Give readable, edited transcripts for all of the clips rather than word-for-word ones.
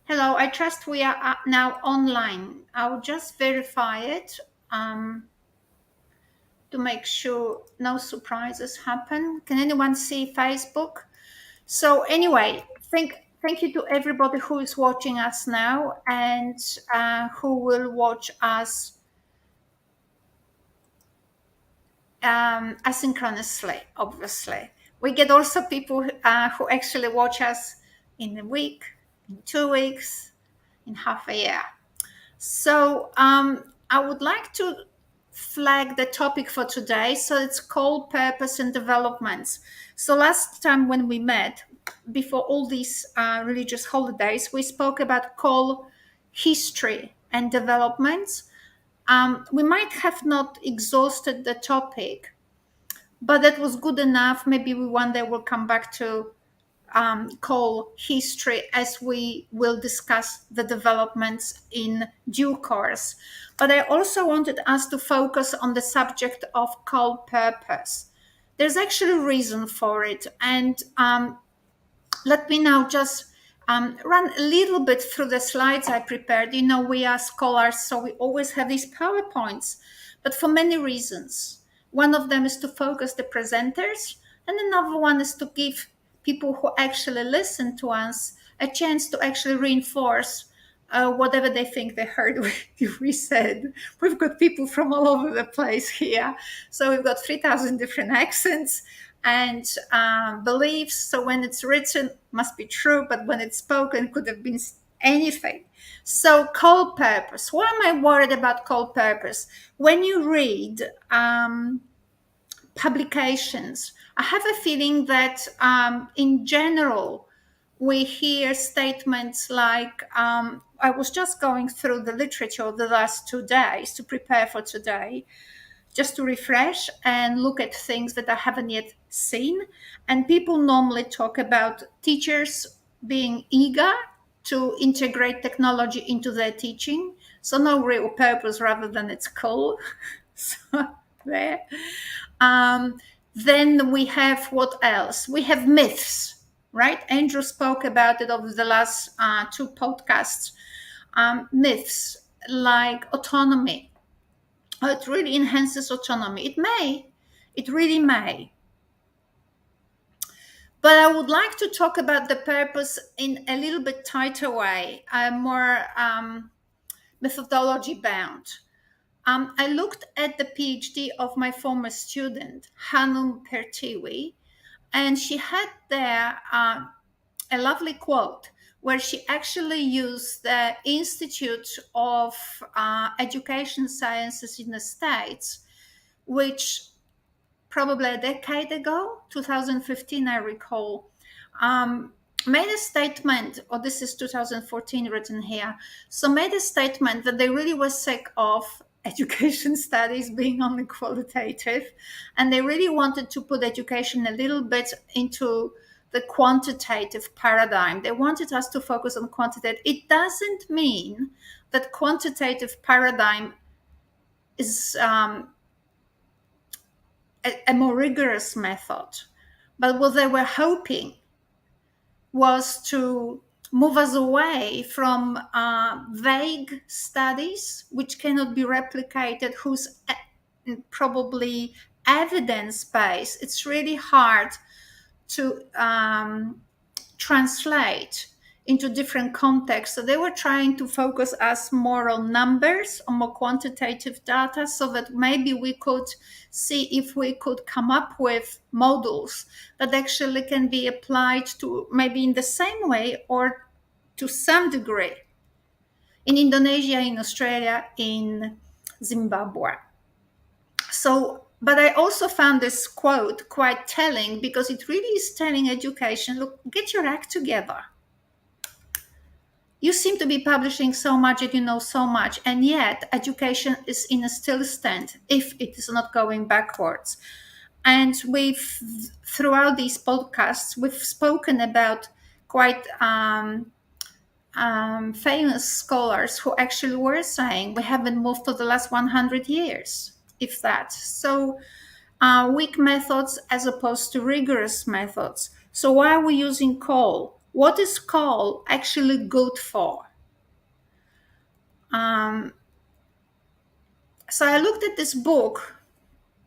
Hello, I trust we are now online. I'll just verify it to make sure no surprises happen. Can anyone see Facebook? So anyway, thank you to everybody who is watching us now and who will watch us asynchronously. Obviously, we get also people who actually watch us in a week, in 2 weeks, in half a year. So I would like to flag the topic for today. So it's called Purpose and Developments. So last time when we met, before all these religious holidays, we spoke about call history and developments. We might have not exhausted the topic, but that was good enough. Maybe we one day will come back to call history as we will discuss the developments in due course. But I also wanted us to focus on the subject of call purpose. There's actually a reason for it. And let me now just run a little bit through the slides I prepared. You know, we are scholars, so we always have these PowerPoints, but for many reasons. One of them is to focus the presenters, and another one is to give people who actually listen to us a chance to actually reinforce whatever they think they heard we said. We've got people from all over the place here. So we've got 3,000 different accents and beliefs. So when it's written, must be true, but when it's spoken, could have been anything. So call purpose. Why am I worried about call purpose? When you read publications, I have a feeling that in general, we hear statements like, I was just going through the literature the last 2 days to prepare for today, just to refresh and look at things that I haven't yet seen. And people normally talk about teachers being eager to integrate technology into their teaching. So no real purpose rather than it's cool. So there. Then we have what else? We have myths, right? Andrew spoke about it over the last two podcasts. Myths like autonomy. It really enhances autonomy. It really may. But I would like to talk about the purpose in a little bit tighter way, more methodology bound. I looked at the PhD of my former student, Hanum Pertiwi, and she had there a lovely quote where she actually used the Institute of Education Sciences in the States, which probably a decade ago, 2015, I recall, made a statement, or this is 2014 written here, so made a statement that they really were sick of education studies being only qualitative, and they really wanted to put education a little bit into the quantitative paradigm. They wanted us to focus on quantitative. It doesn't mean that quantitative paradigm is a more rigorous method. But what they were hoping was to move us away from vague studies, which cannot be replicated, whose probably evidence base, it's really hard to translate into different contexts. So they were trying to focus us more on numbers, on more quantitative data, so that maybe we could see if we could come up with models that actually can be applied to maybe in the same way or to some degree in Indonesia, in Australia, in Zimbabwe. So, but I also found this quote quite telling, because it really is telling education, look, get your act together. You seem to be publishing so much and you know so much, and yet education is in a still stand if it is not going backwards. And we've, throughout these podcasts, we've spoken about quite famous scholars who actually were saying we haven't moved for the last 100 years, if that. So weak methods as opposed to rigorous methods. So why are we using coal? what is call actually good for? Um, so I looked at this book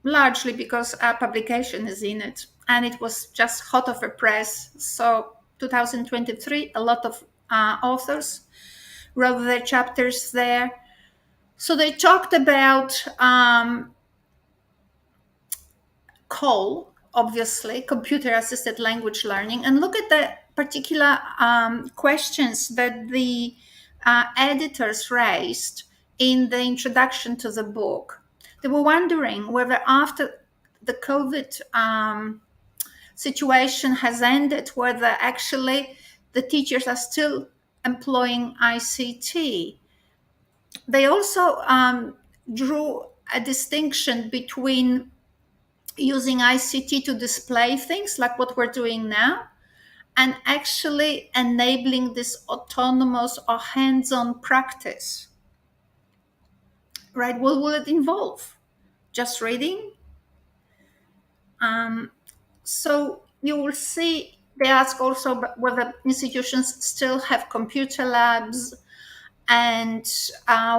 largely because our publication is in it, and it was just hot off the press. So 2023, a lot of authors wrote their chapters there. So they talked about COL, obviously, computer assisted language learning, and look at the particular questions that the editors raised in the introduction to the book. They were wondering whether after the COVID situation has ended, whether actually the teachers are still employing ICT. They also drew a distinction between using ICT to display things like what we're doing now, and actually enabling this autonomous or hands-on practice. Right? What will it involve? Just reading? So you will see they ask also whether institutions still have computer labs, and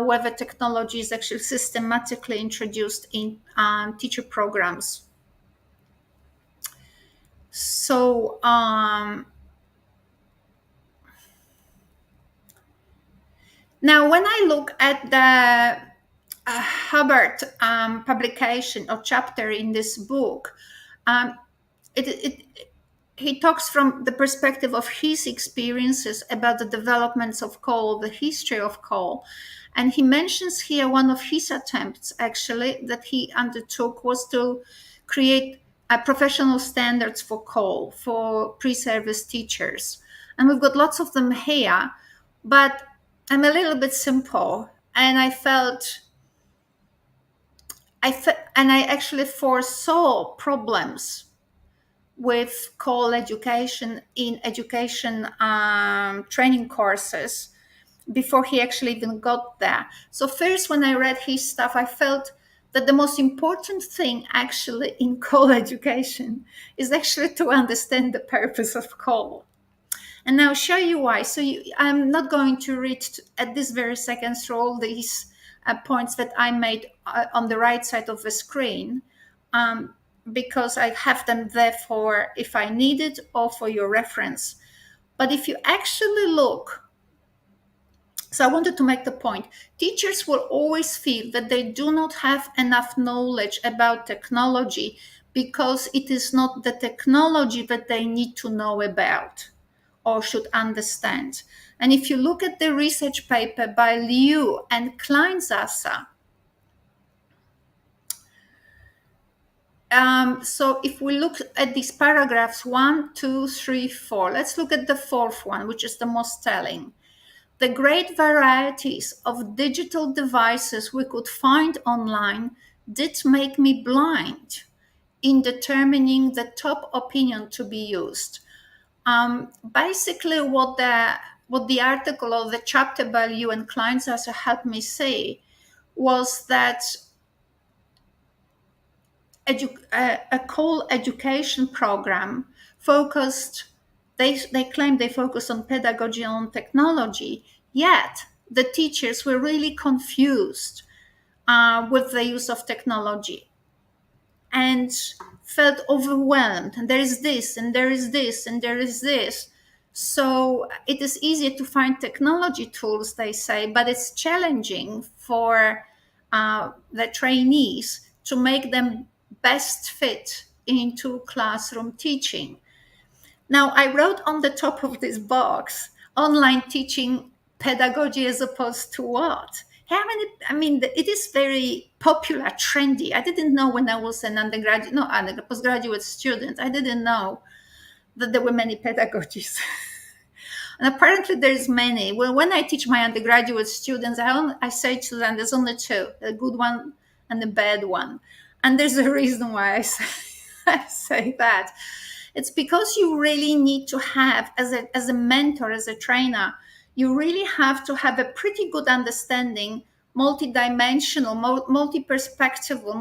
whether technology is actually systematically introduced in teacher programs. So now when I look at the Hubbard publication or chapter in this book, um, he talks from the perspective of his experiences about the developments of coal, the history of coal. And he mentions here one of his attempts, actually, that he undertook was to create professional standards for coal, for pre-service teachers. And we've got lots of them here, but I'm a little bit simple. And and I actually foresaw problems with coal education in education training courses before he actually even got there. So first, when I read his stuff, I felt that the most important thing actually in coal education is actually to understand the purpose of coal. And now I'll show you why. So I'm not going to read at this very second through all these points that I made on the right side of the screen, because I have them there for if I need it or for your reference. But if you actually look, so I wanted to make the point, teachers will always feel that they do not have enough knowledge about technology because it is not the technology that they need to know about or should understand. And if you look at the research paper by Liu and Kleinzasser, so if we look at these paragraphs 1, 2, 3, 4, let's look at the fourth one, which is the most telling. The great varieties of digital devices we could find online did make me blind in determining the top opinion to be used. Basically, what the article or the chapter by Liu and Kleinzasser helped me say was that a coal education program focused, they claim they focus on pedagogy and on technology, yet the teachers were really confused with the use of technology and felt overwhelmed. And there is this, and there is this, and there is this. So it is easier to find technology tools, they say, but it's challenging for the trainees to make them best fit into classroom teaching. Now, I wrote on the top of this box, online teaching pedagogy as opposed to what? How many? I mean, it is very popular, trendy. I didn't know when I was an undergraduate, no, postgraduate student, I didn't know that there were many pedagogies. And apparently there's many. Well, when I teach my undergraduate students, I say to them, there's only two, a good one and a bad one. And there's a reason why I say that. It's because you really need to have, as a mentor, as a trainer, you really have to have a pretty good understanding, multi-dimensional, multi-perspectival,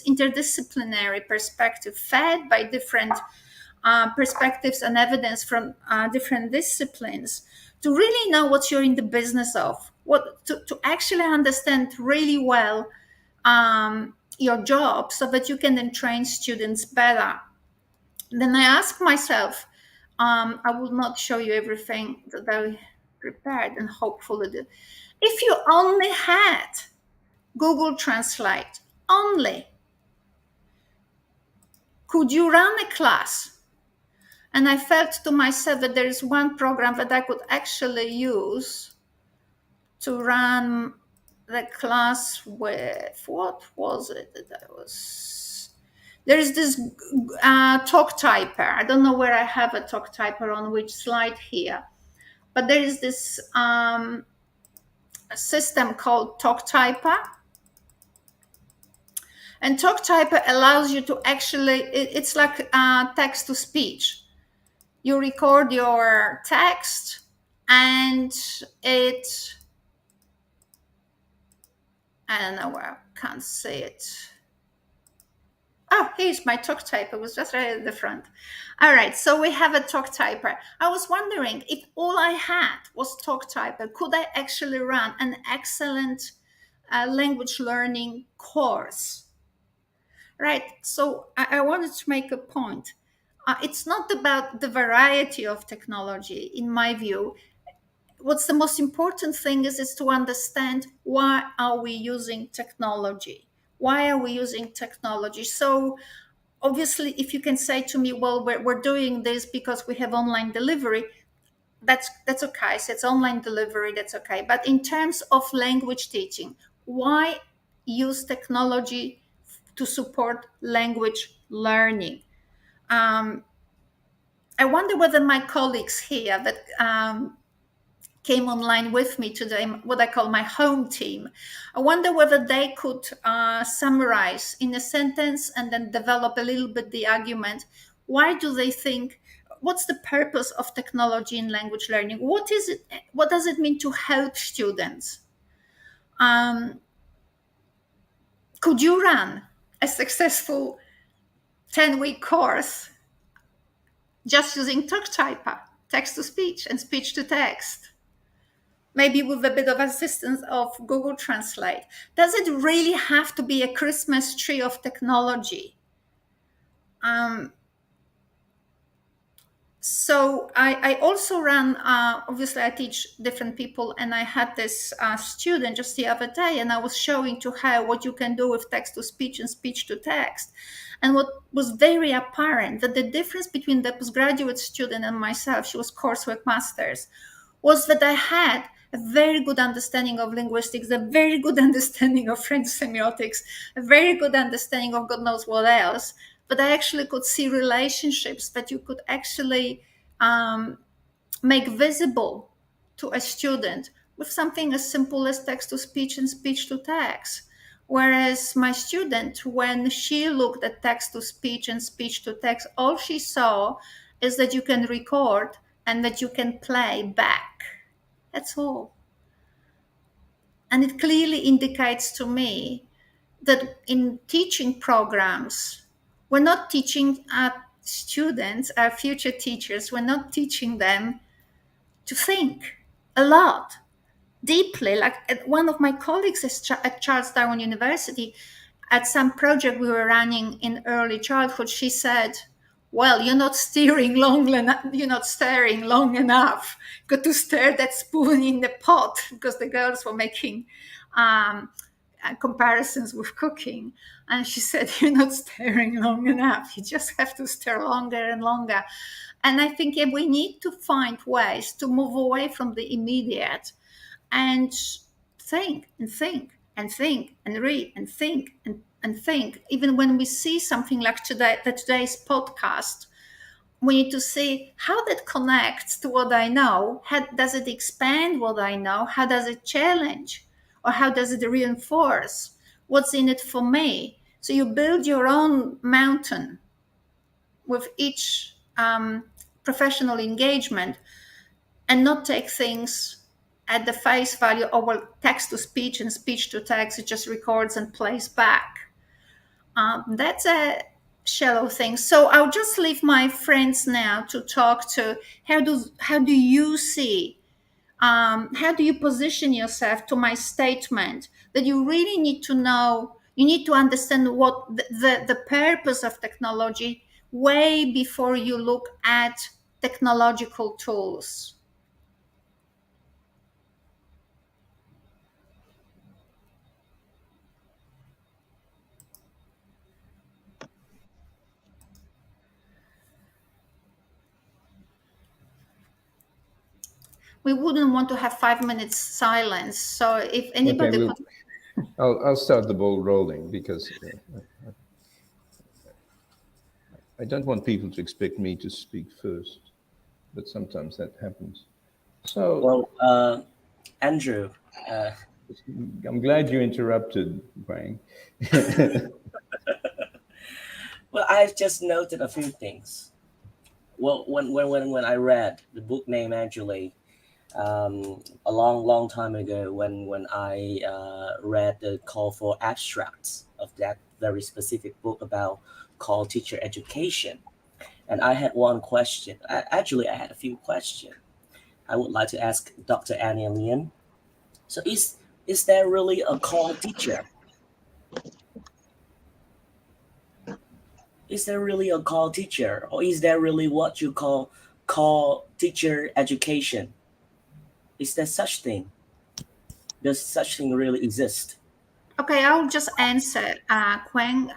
interdisciplinary perspective, fed by different perspectives and evidence from different disciplines, to really know what you're in the business of, what to actually understand really well your job, so that you can then train students better. Then I ask myself, I will not show you everything that I prepared, and hopefully if you only had Google Translate only, could you run a class? And I felt to myself that there is one program that I could actually use to run the class with. What was it that I was? There is this talk typer. I don't know where I have a talk typer on which slide here, but there is this system called talk typer. And talk typer allows you to actually, it's like text to speech. You record your text and it, I don't know where, I can't see it. Oh, here's my talk typer. It was just right at the front. All right, so we have a talk typer. I was wondering if all I had was talk typer, could I actually run an excellent language learning course? Right, so I wanted to make a point. It's not about the variety of technology, in my view. What's the most important thing is to understand, why are we using technology? Why are we using technology? So obviously, if you can say to me, well, we're doing this because we have online delivery, that's okay. So it's online delivery, that's okay. But in terms of language teaching, why use technology to support language learning? I wonder whether my colleagues here that came online with me today, what I call my home team, I wonder whether they could summarize in a sentence and then develop a little bit the argument. Why do they think, what's the purpose of technology in language learning? What is it? What does it mean to help students? Could you run a successful 10-week course just using talk typer, text to speech and speech to text? Maybe with a bit of assistance of Google Translate. Does it really have to be a Christmas tree of technology? So I also ran, obviously I teach different people, and I had this student just the other day, and I was showing to her what you can do with text to speech and speech to text. And what was very apparent, that the difference between the postgraduate student and myself, she was coursework masters, was that I had a very good understanding of linguistics, a very good understanding of French semiotics, a very good understanding of God knows what else. But I actually could see relationships that you could actually make visible to a student with something as simple as text to speech and speech to text. Whereas my student, when she looked at text to speech and speech to text, all she saw is that you can record and that you can play back. That's all. And it clearly indicates to me that in teaching programs, we're not teaching our students, our future teachers, we're not teaching them to think a lot, deeply. Like one of my colleagues at Charles Darwin University, at some project we were running in early childhood, she said, well, you're not staring long enough. You're not staring long enough. Got to stir that spoon in the pot, because the girls were making comparisons with cooking. And she said, you're not stirring long enough. You just have to stir longer and longer. And I think we need to find ways to move away from the immediate and think and think and think and read and think and think. Even when we see something like today's podcast, we need to see how that connects to what I know. How does it expand what I know? How does it challenge? Or how does it reinforce? What's in it for me? So you build your own mountain with each professional engagement, and not take things at the face value, or well, text to speech and speech to text, it just records and plays back. That's a shallow things. So I'll just leave my friends now to talk to how do you see, how do you position yourself to my statement that you really need to know, you need to understand what the purpose of technology way before you look at technological tools. We wouldn't want to have 5 minutes silence. So if Okay, anybody well, could. I'll start the ball rolling because I don't want people to expect me to speak first, but sometimes that happens. So Well, Andrew, uh, I'm glad you interrupted, Wang. well, I've just noted a few things. Well, when I read the book name actually, a long time ago, when I read the call for abstracts of that very specific book about call teacher education, and I had one question. Actually, I had a few questions. I would like to ask Dr. Annie Lian. So, is there really a call teacher? Is there really a call teacher, or is there really what you call teacher education? Is there such thing? Does such thing really exist? Okay, I'll just answer, Quang,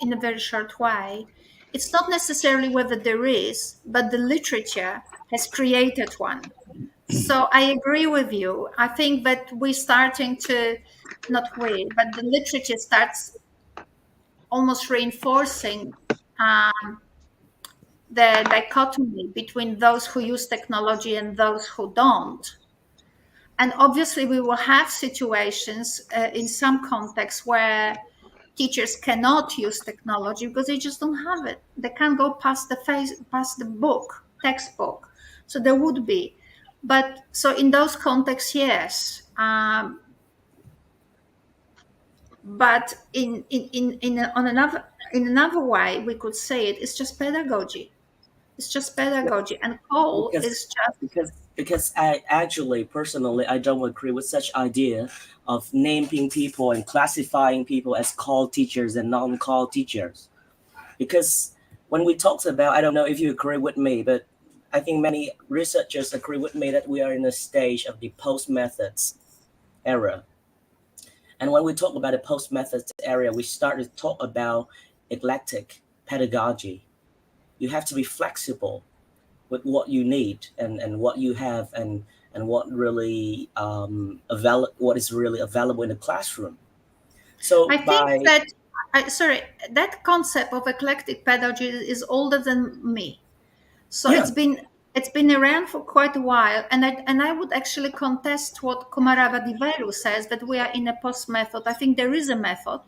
in a very short way. It's not necessarily whether there is, but the literature has created one. So I agree with you. I think that we're starting to, not we, but the literature starts almost reinforcing the dichotomy between those who use technology and those who don't. And obviously, we will have situations in some contexts where teachers cannot use technology because they just don't have it. They can't go past the book, textbook. So there would be, but so in those contexts, yes. But in another way, we could say it's just pedagogy. It's just pedagogy, and Cole Because is just. because I actually personally I don't agree with such idea of naming people and classifying people as call teachers and non-call teachers. Because when we talked about, I don't know if you agree with me, but I think many researchers agree with me that we are in a stage of the post methods era. And when we talk about the post methods area, we start to talk about eclectic pedagogy. You have to be flexible with what you need and what you have and what really what is really available in the classroom. So I think by that, sorry, that concept of eclectic pedagogy is older than me. So yeah, it's been around for quite a while, and I would actually contest what Kumarava Diveru says, that we are in a post method. I think there is a method,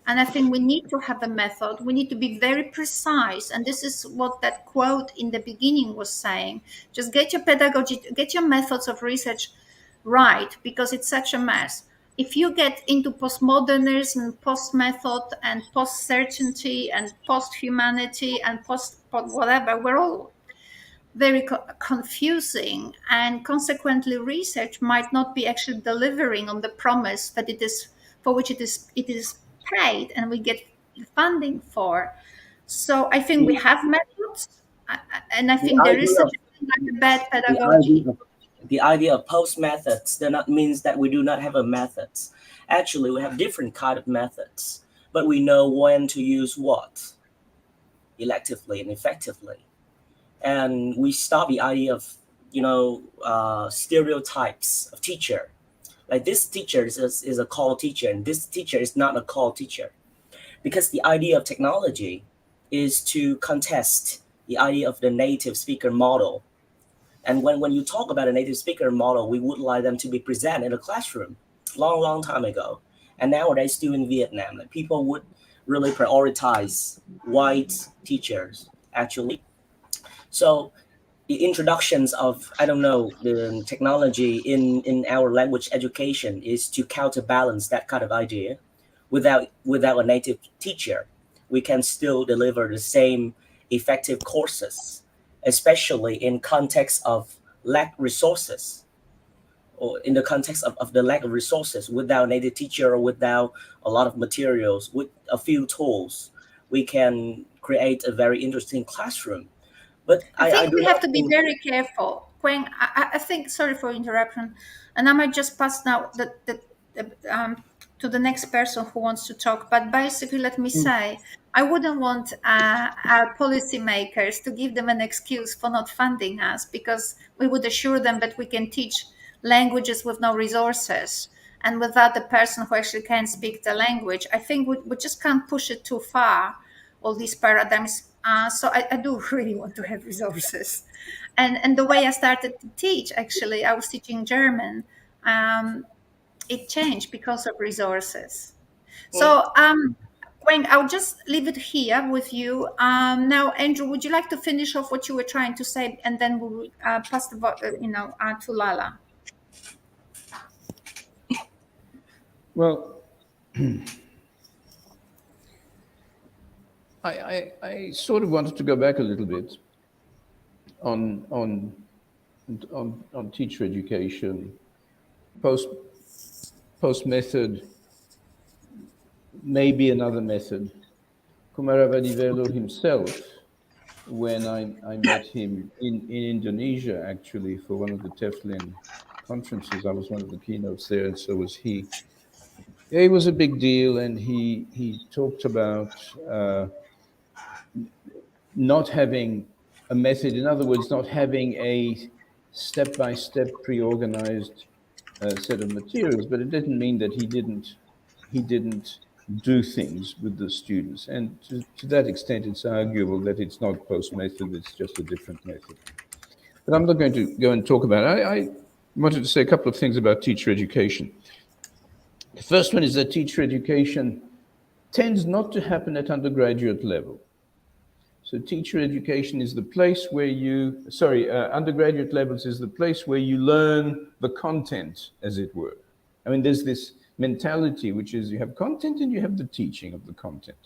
and I think we need to have a method. We need to be very precise. And this is what that quote in the beginning was saying. Just get your pedagogy, get your methods of research right, because it's such a mess. If you get into postmodernism, post method, and post certainty, and post humanity, and post whatever, we're all very confusing, and consequently research might not be actually delivering on the promise that it is, for which it is paid and we get the funding for. So I think we the, have methods, and I the think there is idea such of a thing like a bad the pedagogy. the idea of post methods does not means that we do not have a methods. Actually, we have different kind of methods, but we know when to use what electively and effectively. And we stop the idea of stereotypes of teacher, like this teacher is a call teacher and this teacher is not a call teacher, because the idea of technology is to contest the idea of the native speaker model. And when you talk about a native speaker model, we would like them to be present in a classroom long time ago. And nowadays still in Vietnam, like people would really prioritize white teachers actually. So the introductions of, I don't know, the technology in our language education is to counterbalance that kind of idea without a native teacher. we can still deliver the same effective courses, especially in context of lack resources, or in the context of the lack of resources. Without native teacher or without a lot of materials, with a few tools, we can create a very interesting classroom. But I I think do we have not to be think. very careful. When I think, sorry for interruption, and I might just pass now to the next person who wants to talk. But basically, let me say, I wouldn't want our policymakers to give them an excuse for not funding us, because we would assure them that we can teach languages with no resources and without the person who actually can speak the language. I think we just can't push it too far, all these paradigms. So I do really want to have resources. And the way I started to teach, actually, I was teaching German. Um, it changed because of resources. Mm. So, Wayne, I'll just leave it here with you. Now, Andrew, would you like to finish off what you were trying to say, and then we'll pass to Lala. Well, I sort of wanted to go back a little bit on on on teacher education, post post method, maybe another method. Kumaravadivelu himself, when I met him in Indonesia, actually, for one of the TEFLIN conferences, I was one of the keynotes there, and so was he. It was a big deal, and he talked about not having a method. In other words, not having a step-by-step pre-organized set of materials. But it didn't mean that he didn't do things with the students. And to that extent, it's arguable that it's not post method; it's just a different method. But I'm not going to go and talk about it. I wanted to say a couple of things about teacher education. The first one is that teacher education tends not to happen at undergraduate level. So teacher education is the place where undergraduate levels is the place where you learn the content, as it were. I mean, there's this mentality, which is you have content and you have the teaching of the content.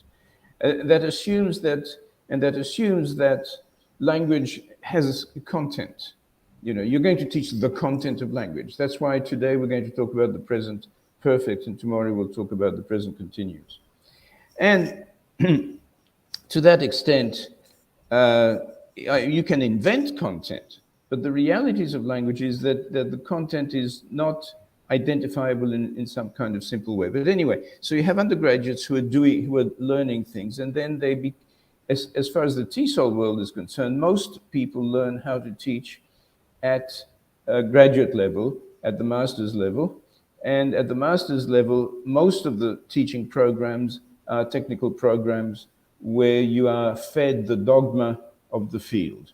That assumes that language has content. You know, you're going to teach the content of language. That's why today we're going to talk about the present perfect, and tomorrow we'll talk about the present continuous. And to that extent, you can invent content, but the realities of language is that the content is not identifiable in some kind of simple way. But anyway, so you have undergraduates who are learning things, and then as far as the TESOL world is concerned, most people learn how to teach at a graduate level, at the master's level. And at the master's level, most of the teaching programs are technical programs where you are fed the dogma of the field.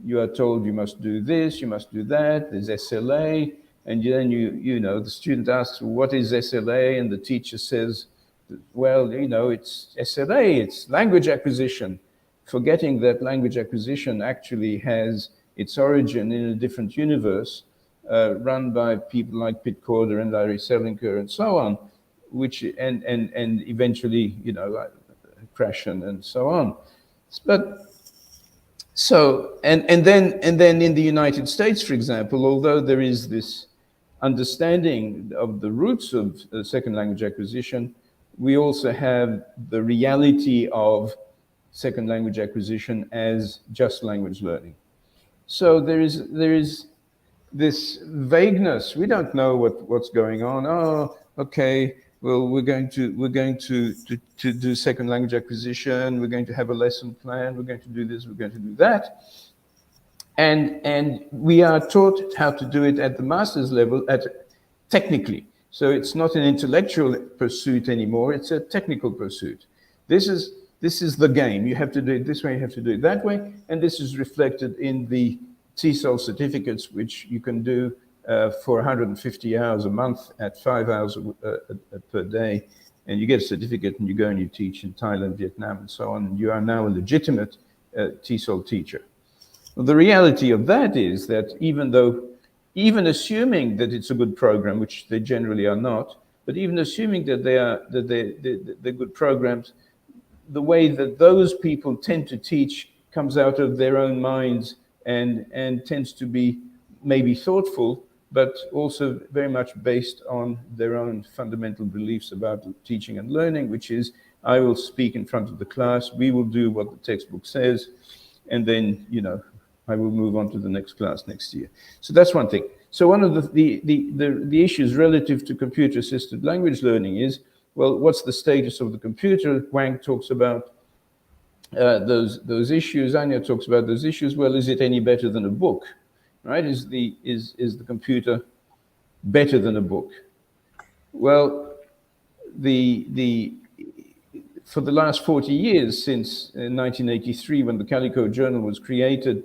You are told you must do this, you must do that, there's SLA, and then the student asks, what is SLA? And the teacher says, well, it's SLA, it's language acquisition, forgetting that language acquisition actually has its origin in a different universe, run by people like Pitt Corder and Larry Selinker and so on, and eventually, Krashen and so on. But so and then in the United States, for example, although there is this understanding of the roots of second language acquisition, we also have the reality of second language acquisition as just language learning. So there is this vagueness. We don't know what's going on. Oh, okay. Well, we're going to do second language acquisition. We're going to have a lesson plan. We're going to do this. We're going to do that. And we are taught how to do it at the master's level technically. So it's not an intellectual pursuit anymore. It's a technical pursuit. This is the game. You have to do it this way. You have to do it that way. And this is reflected in the TESOL certificates, which you can do for 150 hours a month at 5 hours per day. And you get a certificate and you go and you teach in Thailand, Vietnam, and so on. And you are now a legitimate TESOL teacher. Well, the reality of that is that even assuming that it's a good program, which they generally are not, but even assuming that they're good programs, the way that those people tend to teach comes out of their own minds and tends to be maybe thoughtful, but also very much based on their own fundamental beliefs about teaching and learning, which is, I will speak in front of the class, we will do what the textbook says, and then, I will move on to the next class next year. So that's one thing. So one of the issues relative to computer-assisted language learning is, well, what's the status of the computer? Wang talks about those issues. Anya talks about those issues. Well, is it any better than a book? Right? Is the computer better than a book? Well, for the last 40 years, since 1983, when the Calico Journal was created,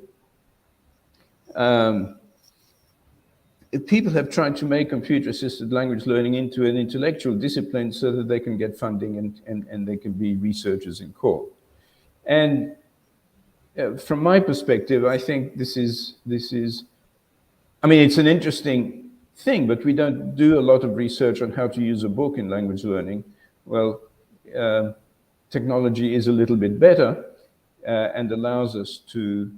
people have tried to make computer-assisted language learning into an intellectual discipline so that they can get funding and they can be researchers in core. And from my perspective, I think this is, I mean, it's an interesting thing, but we don't do a lot of research on how to use a book in language learning. Well, technology is a little bit better and allows us to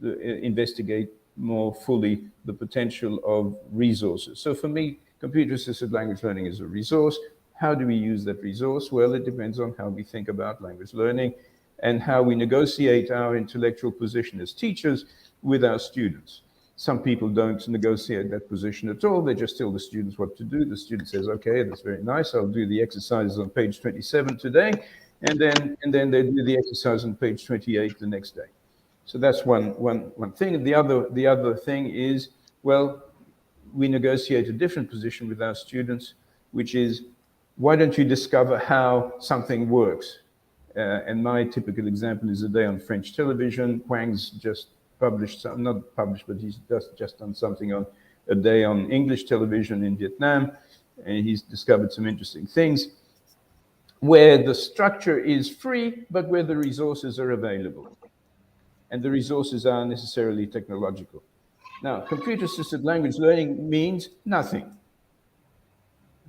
investigate more fully the potential of resources. So for me, computer-assisted language learning is a resource. How do we use that resource? Well, it depends on how we think about language learning and how we negotiate our intellectual position as teachers with our students. Some people don't negotiate that position at all. They just tell the students what to do. The student says, okay, that's very nice. I'll do the exercises on page 27 today. And then they do the exercise on page 28 the next day. So that's one thing. And the other thing is, well, we negotiate a different position with our students, which is, why don't you discover how something works? And my typical example is a day on French television. Huang's just published, not published, but he's just done something on a day on English television in Vietnam. And he's discovered some interesting things where the structure is free, but where the resources are available. And the resources are necessarily technological. Now, computer-assisted language learning means nothing.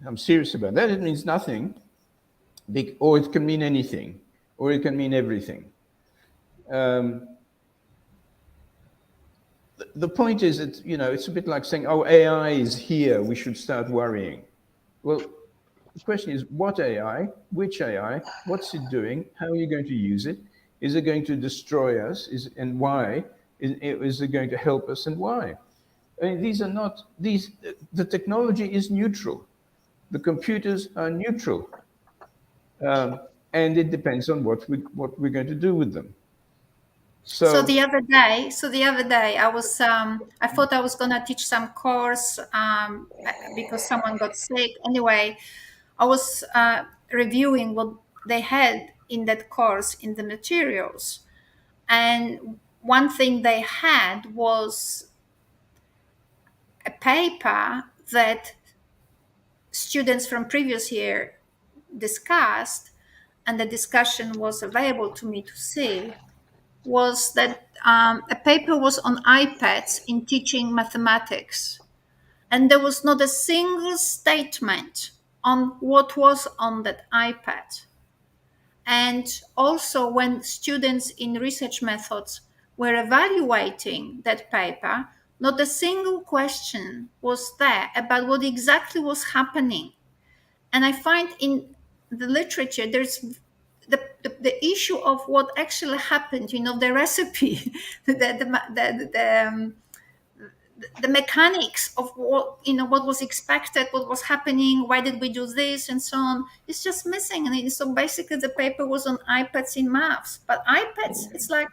I'm serious about that. It means nothing, or it can mean anything, or it can mean everything. The point is that, it's a bit like saying, oh, AI is here, we should start worrying. Well, the question is, what AI, which AI, what's it doing, how are you going to use it? Is it going to destroy us? And why? Is it going to help us, and why? I mean, the technology is neutral. The computers are neutral. And it depends on what we're going to do with them. So the other day, I thought I was gonna teach some course because someone got sick. Anyway, I was reviewing what they had in that course in the materials, and one thing they had was a paper that students from previous year discussed, and the discussion was available to me to see, was that a paper was on iPads in teaching mathematics. And there was not a single statement on what was on that iPad. And also, when students in research methods were evaluating that paper, not a single question was there about what exactly was happening. And I find in the literature, there's the issue of what actually happened, the recipe, the mechanics of what was expected, what was happening, why did we do this, and so on. It's just missing. And so basically, the paper was on iPads in maths, but iPads, it's like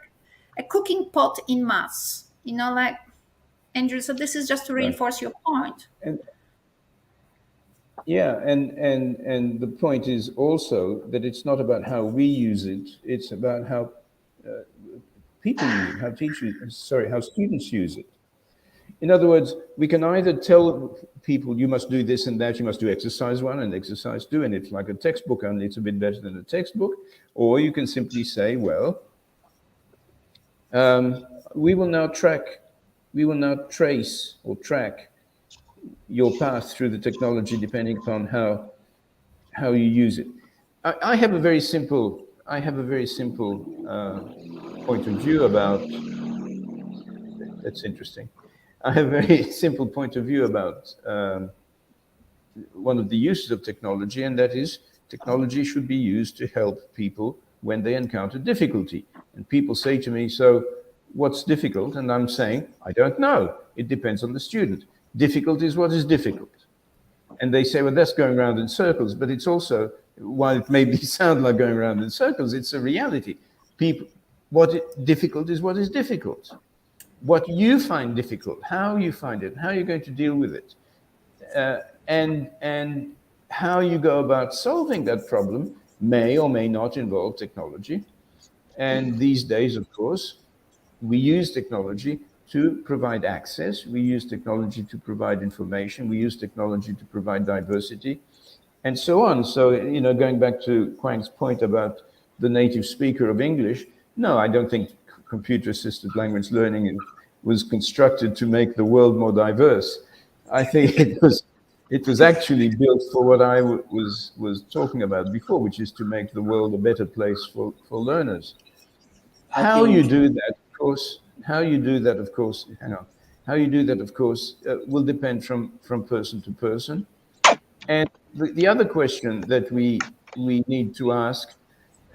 a cooking pot in maths. Like Andrew. So this is just to reinforce your point. Yeah, and the point is also that it's not about how we use it; it's about how people use it, how students use it. In other words, we can either tell people you must do this and that, you must do exercise 1 and exercise 2, and it's like a textbook, only it's a bit better than a textbook, or you can simply say, well, we will now trace or track your path through the technology depending upon how you use it. I have a very simple I have a very simple point of view about. That's interesting. I have a very simple point of view about one of the uses of technology, and that is technology should be used to help people when they encounter difficulty. And people say to me, so what's difficult? And I'm saying, I don't know. It depends on the student. Difficult is what is difficult. And they say, well, that's going around in circles. But it's also, while it may sound like going around in circles, it's a reality. People, difficult is what is difficult. What you find difficult, how you find it, how you're going to deal with it, and how you go about solving that problem may or may not involve technology. And these days, of course, we use technology to provide access. We use technology to provide information. We use technology to provide diversity, and so on. So, going back to Kwang's point about the native speaker of English, no, I don't think computer-assisted language learning was constructed to make the world more diverse. I think it was actually built for what I was talking about before, which is to make the world a better place for learners. I How you think do that, of course, will depend from person to person. And the other question that we need to ask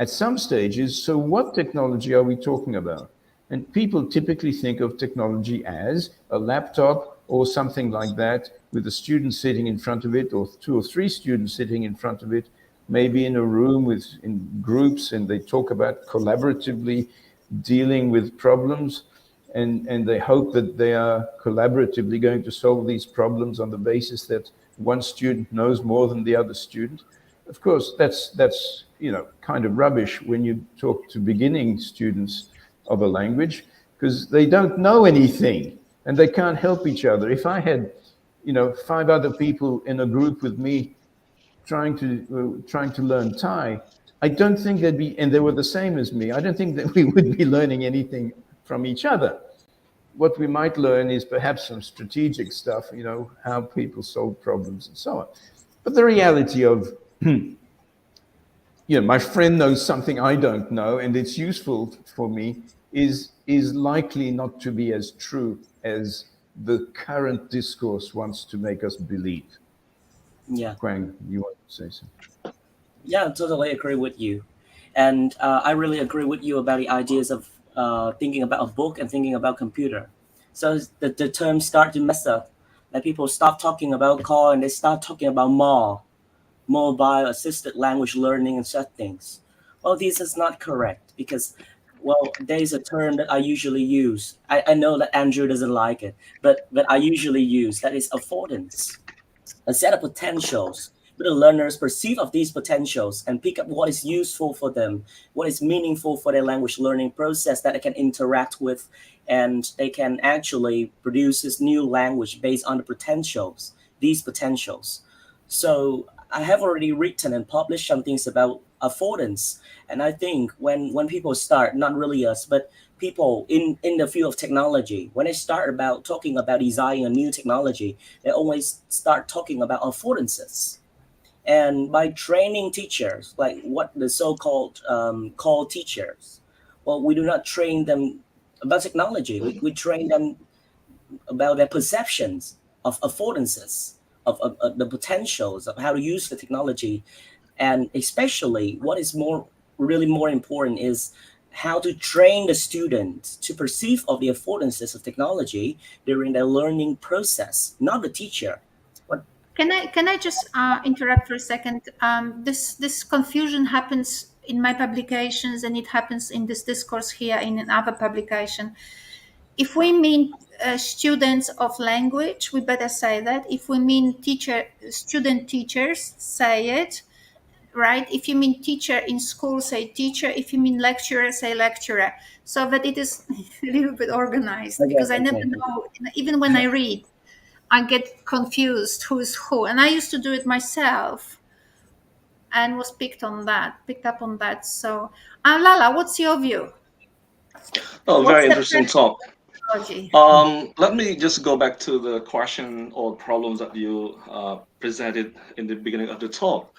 at some stage is, so what technology are we talking about? And people typically think of technology as a laptop or something like that, with a student sitting in front of it, or 2 or 3 students sitting in front of it, maybe in a room in groups, and they talk about collaboratively dealing with problems, and they hope that they are collaboratively going to solve these problems on the basis that one student knows more than the other student. Of course, that's kind of rubbish when you talk to beginning students of a language, because they don't know anything and they can't help each other. If I had 5 other people in a group with me trying to learn Thai, I don't think and they were the same as me, I don't think that we would be learning anything from each other. What we might learn is perhaps some strategic stuff, how people solve problems and so on. But the reality of, my friend knows something I don't know, and it's useful for me, is likely not to be as true as the current discourse wants to make us believe. yeah. Kwang, you want to say something? Yeah, I totally agree with you. And I really agree with you about the ideas of thinking about a book and thinking about computer. So the terms start to mess up. Like people stop talking about call and they start talking about mobile assisted language learning and such things. Well, this is not correct because, well, there is a term that I usually use. I know that Andrew doesn't like it, but I usually use that is affordance, a set of potentials. But the learners perceive of these potentials and pick up what is useful for them, what is meaningful for their language learning process that they can interact with, and they can actually produce this new language based on the potentials, these potentials. So I have already written and published some things about affordance. And I think when people start, not really us, but people in the field of technology, when they start about talking about designing a new technology, they always start talking about affordances. And by training teachers, like what the so-called call teachers, well, we do not train them about technology. We train them about their perceptions of affordances, of the potentials of how to use the technology, and especially what is really more important is how to train the student to perceive of the affordances of technology during their learning process, not the teacher. What? Can I just interrupt for a second? This confusion happens in my publications, and it happens in this discourse here in another publication. If we mean students of language, we better say that. If we mean student teachers, say it, right? If you mean teacher in school, say teacher. If you mean lecturer, say lecturer. So that it is a little bit organized, Okay, because I never okay, okay. know, even when I read, I get confused who's who. And I used to do it myself and was picked up on that. So, Lala, what's your view? Oh, What's very the interesting talk. technology? Let me just go back to the question or problems that you presented in the beginning of the talk.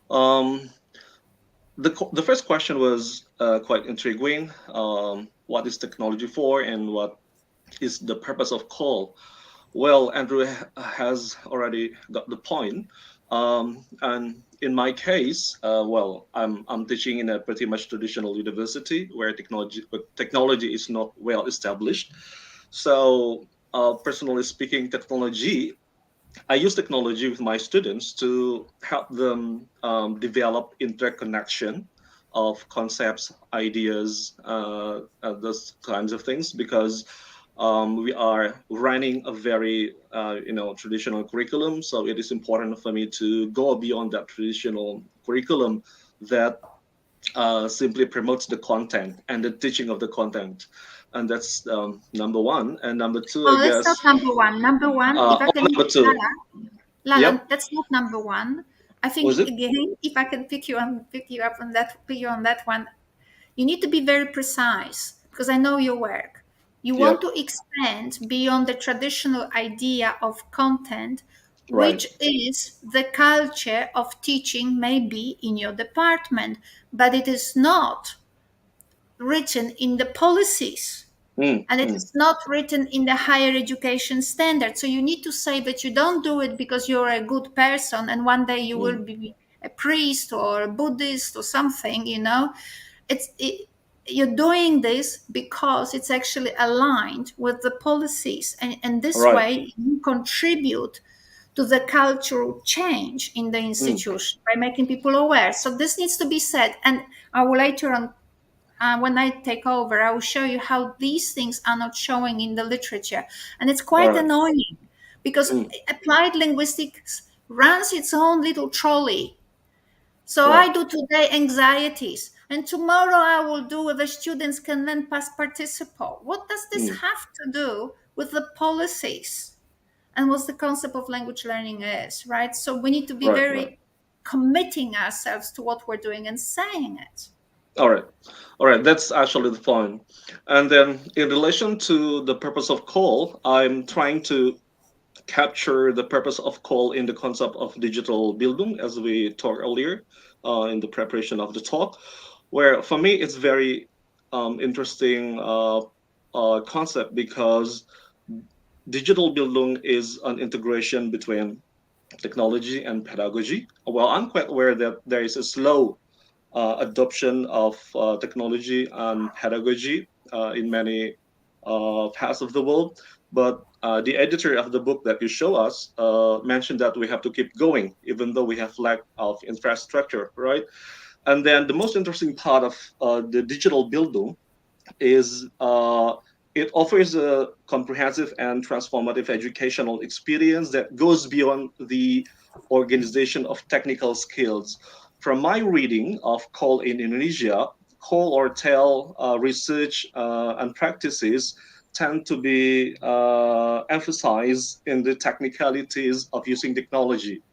Um, the first question was quite intriguing. What is technology for, and what is the purpose of call? Well, Andrew has already got the point. And in my case, well, I'm teaching in a pretty much traditional university where technology is not well established. So, personally speaking, I use technology with my students to help them develop interconnection of concepts, ideas, those kinds of things, because we are running a very traditional curriculum. So it is important for me to go beyond that traditional curriculum that simply promotes the content and the teaching of the content. And that's number one. And number two, I Oh, that's not guess, number one. Number one, if I can, number two. Lala, Yep. that's not number one. I think Was it? again, if I can pick you on that one, you need to be very precise because I know your work. You want Yep. to expand beyond the traditional idea of content, Right. which is the culture of teaching, maybe in your department, but it is not written in the policies Mm, and it mm, is not written in the higher education standard. So you need to say that you don't do it because you're a good person and one day you will mm. be a priest or a Buddhist or something, you're doing this because it's actually aligned with the policies, and this Right. way you contribute to the cultural change in the Mm, institution by making people aware. So this needs to be said, and I will later on, when I take over, I will show you how these things are not showing in the literature. And it's all quite right. annoying because Mm, applied linguistics runs its own little trolley. So right. I do today anxieties, and tomorrow I will do whether students can learn past participle. What does this Mm, have to do with the policies and what the concept of language learning is, right? So we need to be right. Right. very committing ourselves to what we're doing and saying it. All right. All right. That's actually the point. And then, in relation to the purpose of call, I'm trying to capture the purpose of call in the concept of digital Bildung, as we talked earlier in the preparation of the talk, where for me it's very interesting concept because digital Bildung is an integration between technology and pedagogy. Well, I'm quite aware that there is a slow adoption of technology and pedagogy in many parts of the world. But the editor of the book that you show us mentioned that we have to keep going, even though we have lack of infrastructure, right? And then the most interesting part of the digital Bildung is it offers a comprehensive and transformative educational experience that goes beyond the organization of technical skills. From my reading of Call in Indonesia, Call or Tell research and practices tend to be emphasized in the technicalities of using technology,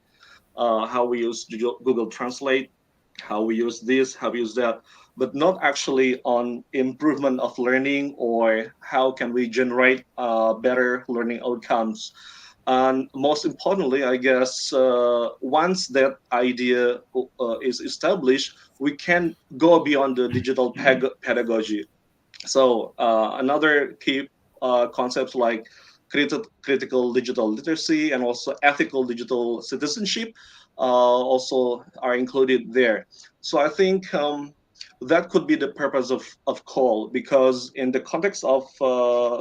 how we use Google Translate, how we use this, how we use that, but not actually on improvement of learning or how can we generate better learning outcomes. And most importantly, I guess, once that idea is established, we can go beyond the digital pedagogy. So another key concepts like critical digital literacy and also ethical digital citizenship also are included there. So I think that could be the purpose of call, because in the context of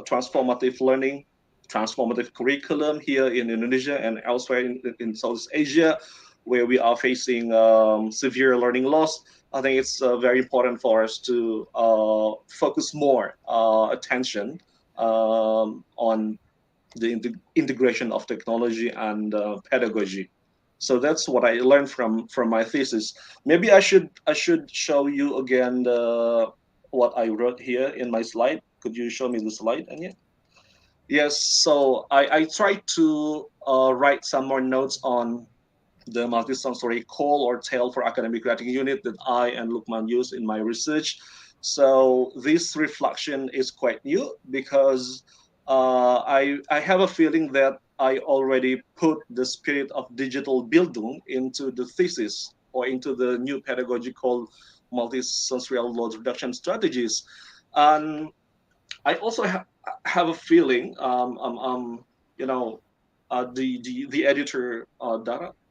transformative learning, transformative curriculum here in Indonesia and elsewhere in Southeast Asia, where we are facing severe learning loss, I think it's very important for us to focus more attention on the integration of technology and pedagogy. So that's what I learned from my thesis. Maybe I should show you again what I wrote here in my slide. Could you show me the slide, Anya? Yes. So I tried to write some more notes on the multi-sensory call or tale for academic writing unit that I and Lukman use in my research. So this reflection is quite new because I have a feeling that I already put the spirit of digital Bildung into the thesis or into the new pedagogical multi-sensorial load reduction strategies. And I also have a feeling, you know, the editor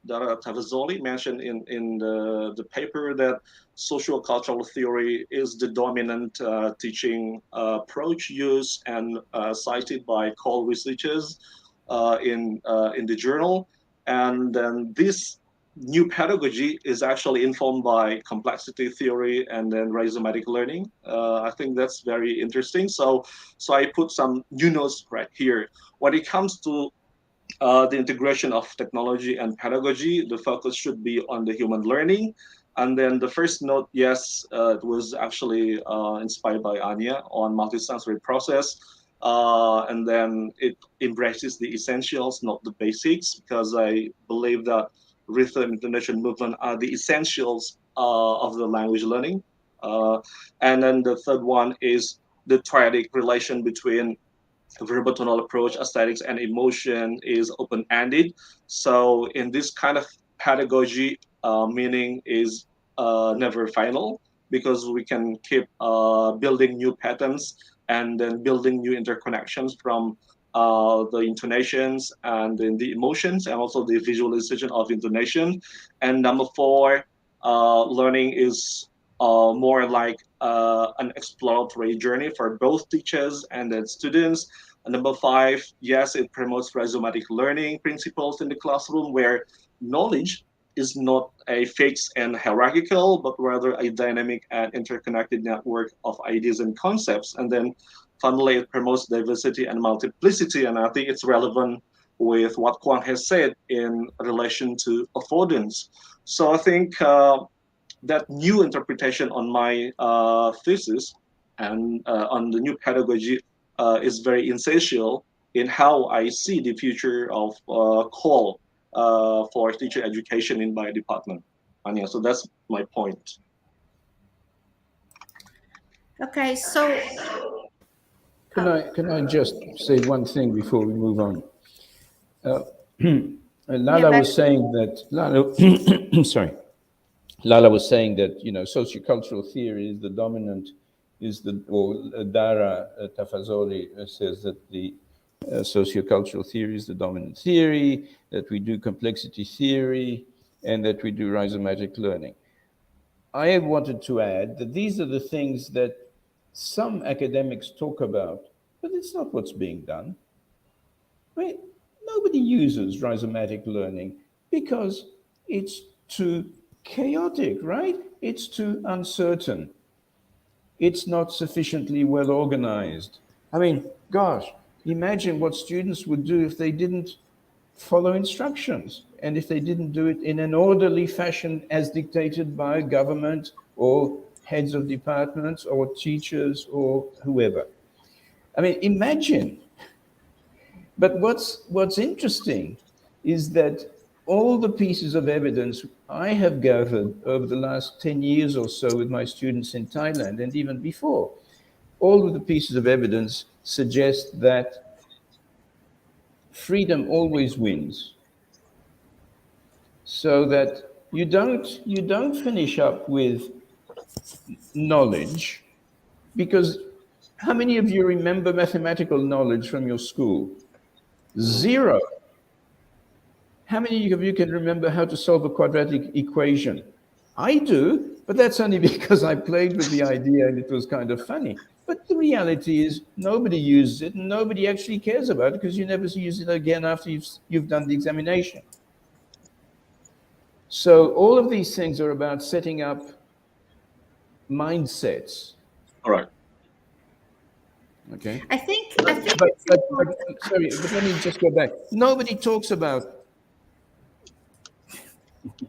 Dara Tavazzoli mentioned in the paper that social cultural theory is the dominant teaching approach used and cited by Cole researchers in the journal, and then this new pedagogy is actually informed by complexity theory and then rhizomatic learning. I think that's very interesting. So I put some new notes right here. When it comes to the integration of technology and pedagogy, the focus should be on the human learning. And then the first note, yes, it was actually inspired by Anya on multisensory process. And then it embraces the essentials, not the basics, because I believe that rhythm, intonation, movement are the essentials of the language learning. Uh, and then the third one is the triadic relation between verbotonal approach, aesthetics, and emotion is open-ended. So in this kind of pedagogy, meaning is never final because we can keep building new patterns and then building new interconnections from the intonations and then the emotions and also the visualization of intonation. And number four, learning is more like an exploratory journey for both teachers and then students. And number five, yes, it promotes rhizomatic learning principles in the classroom where knowledge is not a fixed and hierarchical, but rather a dynamic and interconnected network of ideas and concepts. And then finally, it promotes diversity and multiplicity. And I think it's relevant with what Kwang has said in relation to affordance. So I think that new interpretation on my thesis and on the new pedagogy is very essential in how I see the future of call for teacher education in my department. Anya, so that's my point. Okay, so Can I just say one thing before we move on? yeah, Lala but was saying that sorry, Lala was saying that sociocultural theory is the dominant, or Dara Tafazoli says that the sociocultural theory is the dominant theory, that we do complexity theory, and that we do rhizomatic learning. I wanted to add that these are the things that some academics talk about, but it's not what's being done. Right? Nobody uses rhizomatic learning because it's too chaotic, right? It's too uncertain. It's not sufficiently well organized. I mean, gosh, imagine what students would do if they didn't follow instructions and if they didn't do it in an orderly fashion as dictated by government or heads of departments or teachers or whoever. I mean, imagine. But what's interesting is that all the pieces of evidence I have gathered over the last 10 years or so with my students in Thailand and even before, all of the pieces of evidence suggest that freedom always wins. So that you don't finish up with knowledge, because how many of you remember mathematical knowledge from your school? Zero. How many of you can remember how to solve a quadratic equation? I do, but that's only because I played with the idea and it was kind of funny. But the reality is nobody uses it and nobody actually cares about it because you never use it again after you've done the examination. So all of these things are about setting up mindsets. All right. Okay. I think But, it's but, but important. sorry, but let me just go back. Nobody talks about,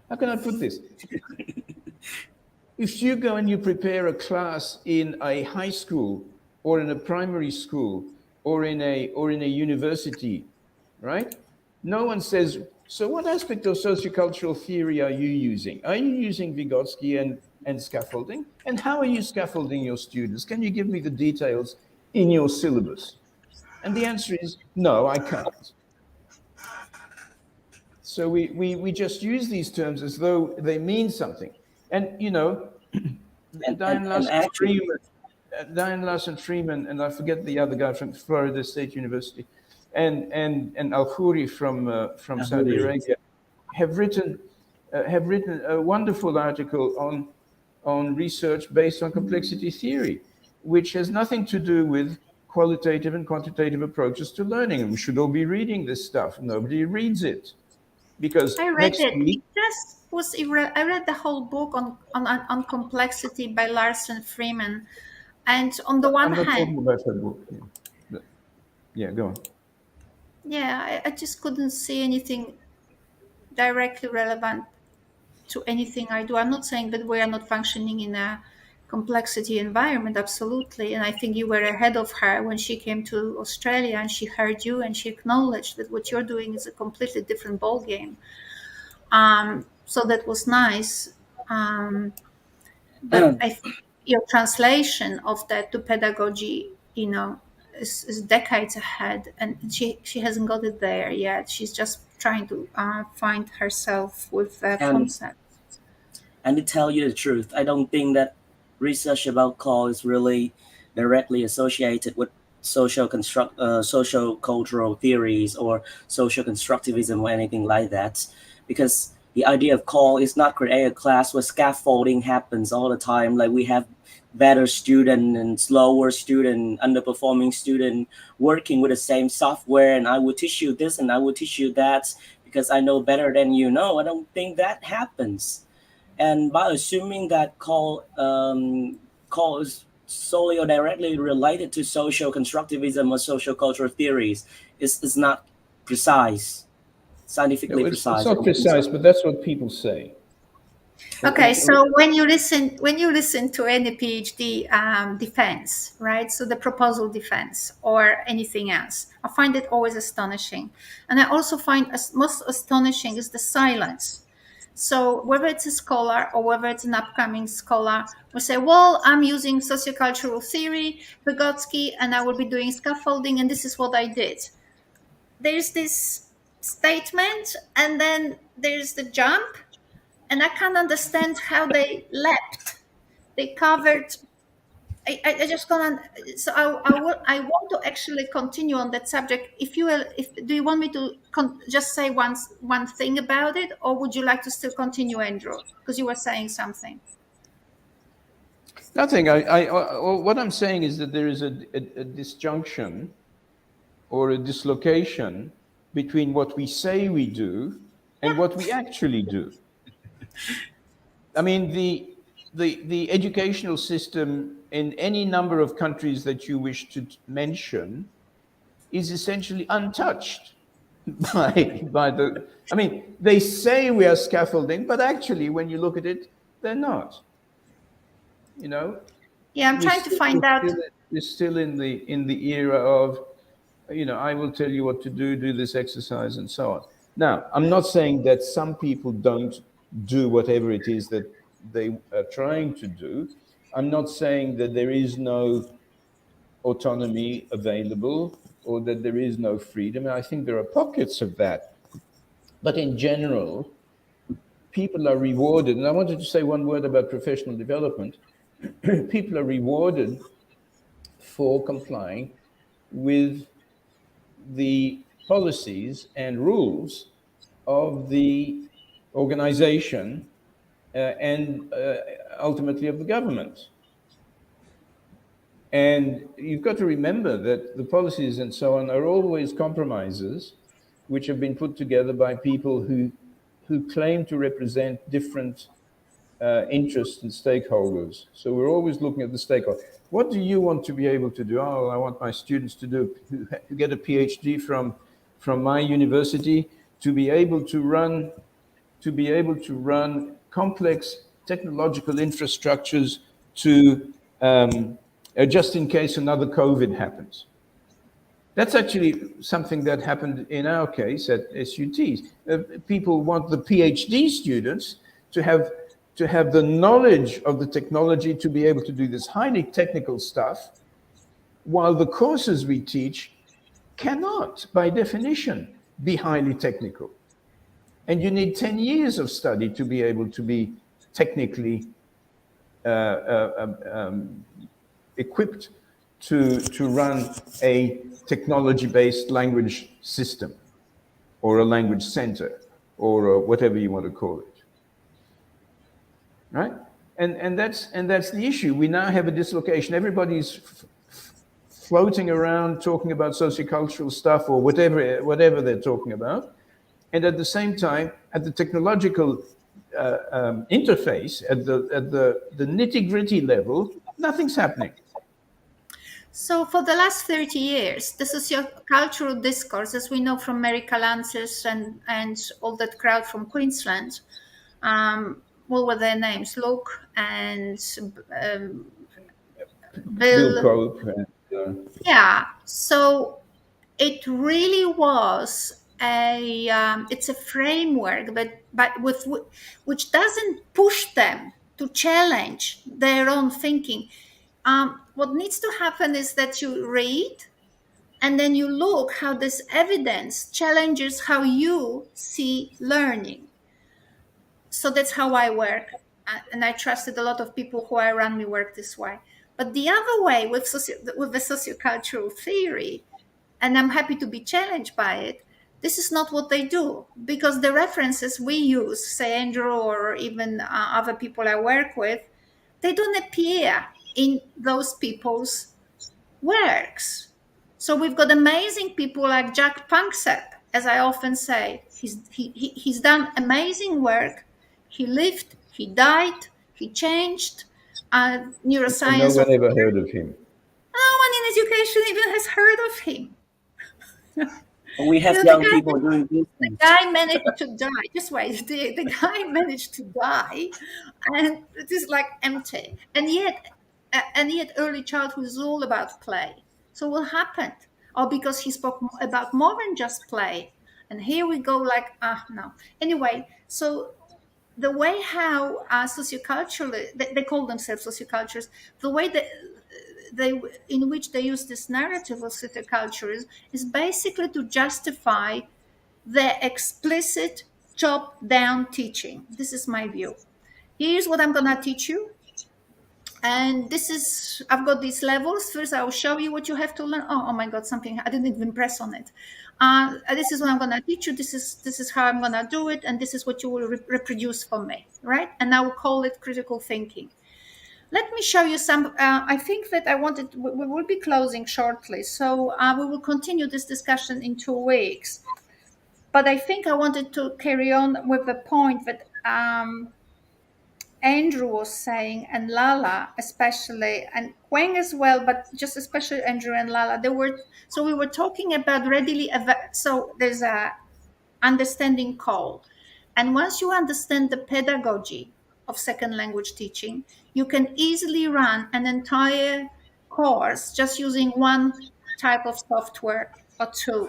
how can I put this? If you go and you prepare a class in a high school or in a primary school or in a university, right? No one says, so what aspect of sociocultural theory are you using? Are you using Vygotsky and scaffolding? And how are you scaffolding your students? Can you give me the details in your syllabus? And the answer is no, I can't. So we just use these terms as though they mean something. And and, and actually, Diane Larson Freeman, and I forget the other guy from Florida State University, and Al Khoury from Saudi Arabia, have written a wonderful article on research based on complexity theory, which has nothing to do with qualitative and quantitative approaches to learning. And we should all be reading this stuff. Nobody reads it because I read next it. week It just was. I read the whole book on complexity by Larson Freeman, and on the one I'm not hand, talking about her book. Yeah, yeah, go on. yeah, I just couldn't see anything directly relevant to anything I do. I'm not saying that we are not functioning in a complexity environment, absolutely. And I think you were ahead of her when she came to Australia and she heard you and she acknowledged that what you're doing is a completely different ball game. So that was nice. But I think your translation of that to pedagogy, is decades ahead, and she hasn't got it there yet. She's just trying to find herself with the and concept. and to tell you the truth, I don't think that research about call is really directly associated with social cultural theories or social constructivism or anything like that, because the idea of call is not create a class where scaffolding happens all the time. Like we have better student and slower student, underperforming student working with the same software, and I will teach you this and I will teach you that because I know better than you know. I don't think that happens. And by assuming that call is solely or directly related to social constructivism or social cultural theories is not precise, No, scientifically it's precise. not precise, but that's what people say. Okay, so when you listen to any PhD defense, right? So the proposal defense or anything else, I find it always astonishing, and I also find most astonishing is the silence. So whether it's a scholar or whether it's an upcoming scholar, will say, "Well, I'm using sociocultural theory, Vygotsky, and I will be doing scaffolding, and this is what I did." There's this statement, and then there's the jump, and I can't understand how they leapt. They covered. I just can't. So I want to actually continue on that subject. If you will, if do you want me to just say one thing about it, or would you like to still continue, Andrew? Because you were saying something. Nothing. What I'm saying is that there is a disjunction or a dislocation between what we say we do and what we actually do. I mean, the educational system in any number of countries that you wish to mention is essentially untouched by the. I mean, they say we are scaffolding, but actually, when you look at it, they're not. You know, Yeah, I'm trying to find out. we're still in the era of, I will tell you what to do, do this exercise, and so on. Now, I'm not saying that some people don't do whatever it is that they are trying to do. I'm not saying that there is no autonomy available or that there is no freedom. I think there are pockets of that. But in general, people are rewarded. And I wanted to say one word about professional development. People are rewarded for complying with the policies and rules of the organization and ultimately of the government. And you've got to remember that the policies and so on are always compromises which have been put together by people who claim to represent different interests and stakeholders. So we're always looking at the stakeholder. What do you want to be able to do? Oh, I want my students to do to get a PhD from my university to be able to run complex technological infrastructures to just in case another COVID happens. That's actually something that happened in our case at SUTs. People want the PhD students to have the knowledge of the technology to be able to do this highly technical stuff, while the courses we teach cannot, by definition, be highly technical. And you need 10 years of study to be able to be technically equipped to run a technology-based language system or a language center or whatever you want to call it, right? And that's the issue. We now have a dislocation. Everybody's floating around talking about sociocultural stuff or whatever they're talking about, and at the same time, at the technological interface, at the nitty gritty level, nothing's happening. So, for the last 30 years, the sociocultural discourse, as we know from Mary Calancis and all that crowd from Queensland, what were their names? Luke and um, Bill Bill. Cope. Yeah. So, it really was it's a framework, but with which doesn't push them to challenge their own thinking. What needs to happen is that you read and then you look how this evidence challenges how you see learning. So that's how I work, and I trusted a lot of people who I around me work this way. But the other way with the sociocultural theory, and I'm happy to be challenged by it, this is not what they do, because the references we use, say Andrew or even other people I work with, they don't appear in those people's works. So we've got amazing people like Jack Panksepp, as I often say. He's done amazing work. He lived, he died, he changed No neuroscience. one ever heard of him. No one in education even has heard of him. We have The young guy, people doing these the things. guy managed to die. Just wait, the guy managed to die, and it is like empty. And yet, early childhood is all about play. So what happened? Oh, because he spoke about more than just play. And here we go, like no. Anyway, so the way how socioculturally they call themselves sociocultures, the way that they in which they use this narrative of socioculture is basically to justify their explicit top-down teaching. This is my view. Here's what I'm gonna teach you, and this is I've got these levels. First, I'll show you what you have to learn. Oh my God, something I didn't even press on it. This is what I'm gonna teach you. This is how I'm gonna do it, and this is what you will reproduce for me, right? And I will call it critical thinking. Let me show you some. I think that we will be closing shortly, so we will continue this discussion in 2 weeks. But I think I wanted to carry on with the point that Andrew was saying, and Lala especially, and Quang as well, but just especially Andrew and Lala. We were talking about so there's a understanding call, and once you understand the pedagogy of second language teaching, you can easily run an entire course just using one type of software or two.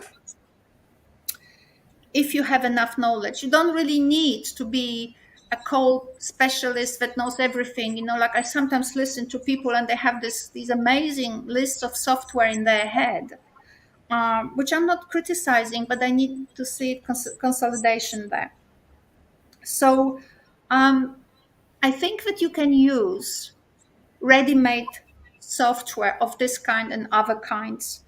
If you have enough knowledge, you don't really need to be a call specialist that knows everything. Like I sometimes listen to people and they have these amazing lists of software in their head, which I'm not criticizing, but I need to see consolidation there. So I think that you can use ready-made software of this kind and other kinds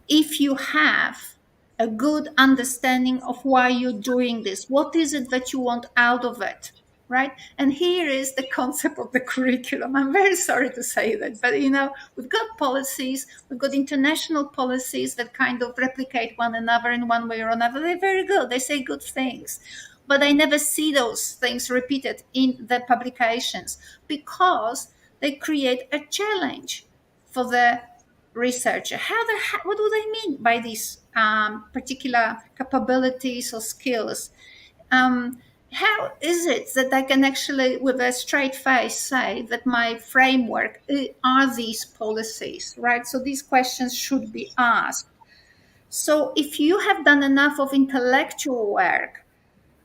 if you have a good understanding of why you're doing this. What is it that you want out of it, right? And here is the concept of the curriculum. I'm very sorry to say that, but we've got policies, we've got international policies that kind of replicate one another in one way or another. They're very good. They say good things. But I never see those things repeated in the publications because they create a challenge for the researcher. What do they mean by these particular capabilities or skills? How is it that I can actually, with a straight face, say that my framework are these policies, right? So these questions should be asked. So if you have done enough of intellectual work,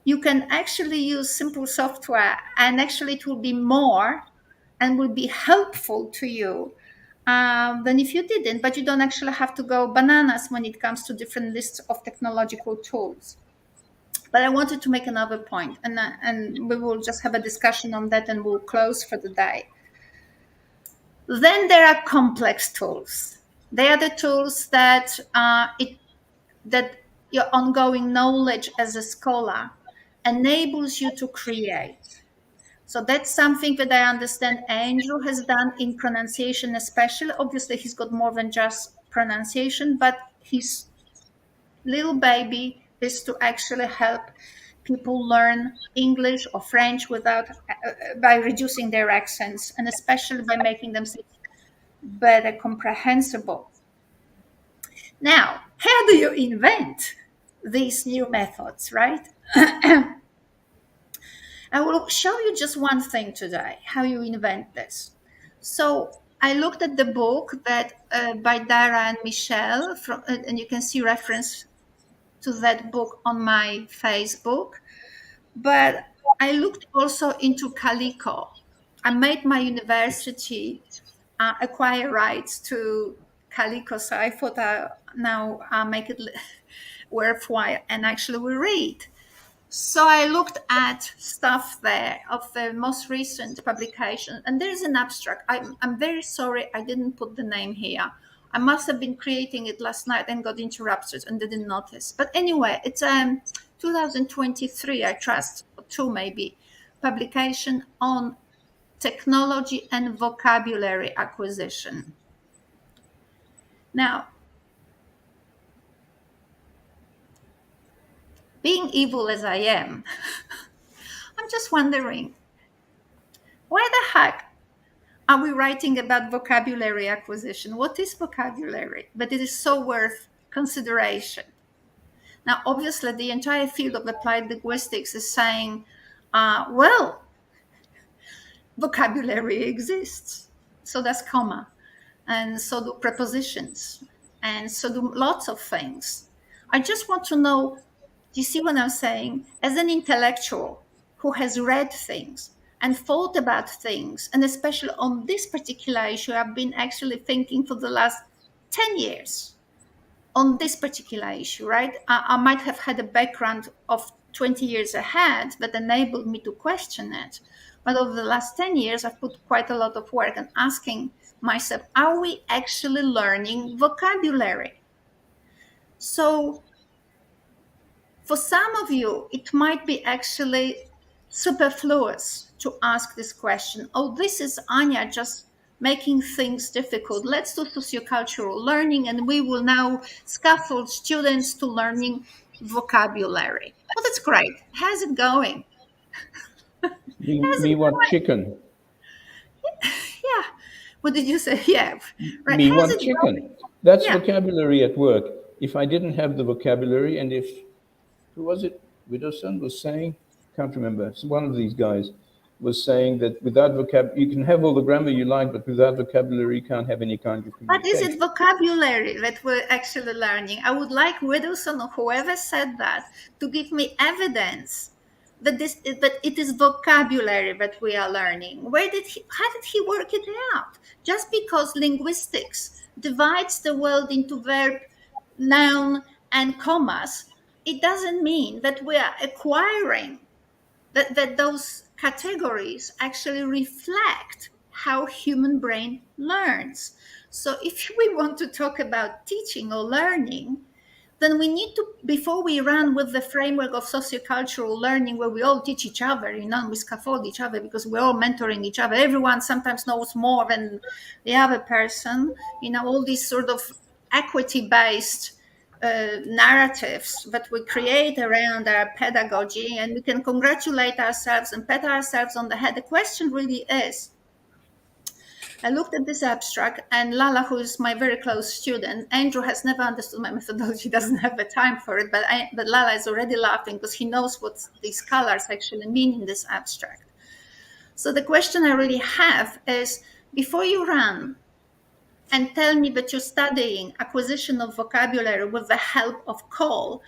you can actually use simple software, and actually it will be more and will be helpful to you than if you didn't. But you don't actually have to go bananas when it comes to different lists of technological tools. But I wanted to make another point, and we will just have a discussion on that, and we'll close for the day. Then there are complex tools. They are the tools that that your ongoing knowledge as a scholar enables you to create. So that's something that I understand Andrew has done in pronunciation, especially. Obviously, he's got more than just pronunciation, but his little baby is to actually help people learn English or French without by reducing their accents, and especially by making them better comprehensible. Now, how do you invent these new methods, right? I will show you just one thing today, how you invent this. So I looked at the book that by Dara and Michelle, and you can see reference to that book on my Facebook. But I looked also into Calico. I made my university acquire rights to Calico, so I thought now I'll make it worthwhile and actually we read. So I looked at stuff there of the most recent publication, and there's an abstract. I'm very sorry I didn't put the name here. I must have been creating it last night and got interrupted and didn't notice. But anyway, it's 2023, I trust, or two maybe, publication on technology and vocabulary acquisition. Now, being evil as I am, I'm just wondering, why the heck are we writing about vocabulary acquisition? What is vocabulary? But it is so worth consideration. Now, obviously, the entire field of applied linguistics is saying, well, vocabulary exists. So does comma, and so do prepositions, and so do lots of things. I just want to know, do you see what I'm saying? As an intellectual who has read things and thought about things, and especially on this particular issue, I've been actually thinking for the last 10 years on this particular issue, right? I might have had a background of 20 years ahead that enabled me to question it. But over the last 10 years, I've put quite a lot of work and asking myself, are we actually learning vocabulary? So for some of you, it might be actually superfluous to ask this question. Oh, this is Anya just making things difficult. Let's do sociocultural learning, and we will now scaffold students to learning vocabulary. Well, that's great. How's it going? How's it Me want going? chicken. Yeah. What did you say? Yeah. Right. Me How's want it going? chicken. That's Yeah. vocabulary at work. If I didn't have the vocabulary, and if, who was it? Widdowson was saying, can't remember. It's one of these guys was saying that without vocabulary, you can have all the grammar you like, but without vocabulary, you can't have any kind of But is it communication. vocabulary that we're actually learning? I would like Widdowson or whoever said that to give me evidence that it is vocabulary that we are learning. How did he work it out? Just because linguistics divides the world into verb, noun, and commas, it doesn't mean that we are acquiring that those categories actually reflect how human brain learns. So if we want to talk about teaching or learning, then we need to, before we run with the framework of sociocultural learning where we all teach each other, we scaffold each other because we're all mentoring each other. Everyone sometimes knows more than the other person, all these sort of equity-based narratives that we create around our pedagogy, and we can congratulate ourselves and pat ourselves on the head. The question really is, I looked at this abstract, and Lala, who is my very close student, Andrew has never understood my methodology, doesn't have the time for it, but Lala is already laughing because he knows what these colors actually mean in this abstract. So the question I really have is, before you run and tell me that you're studying acquisition of vocabulary with the help of COL,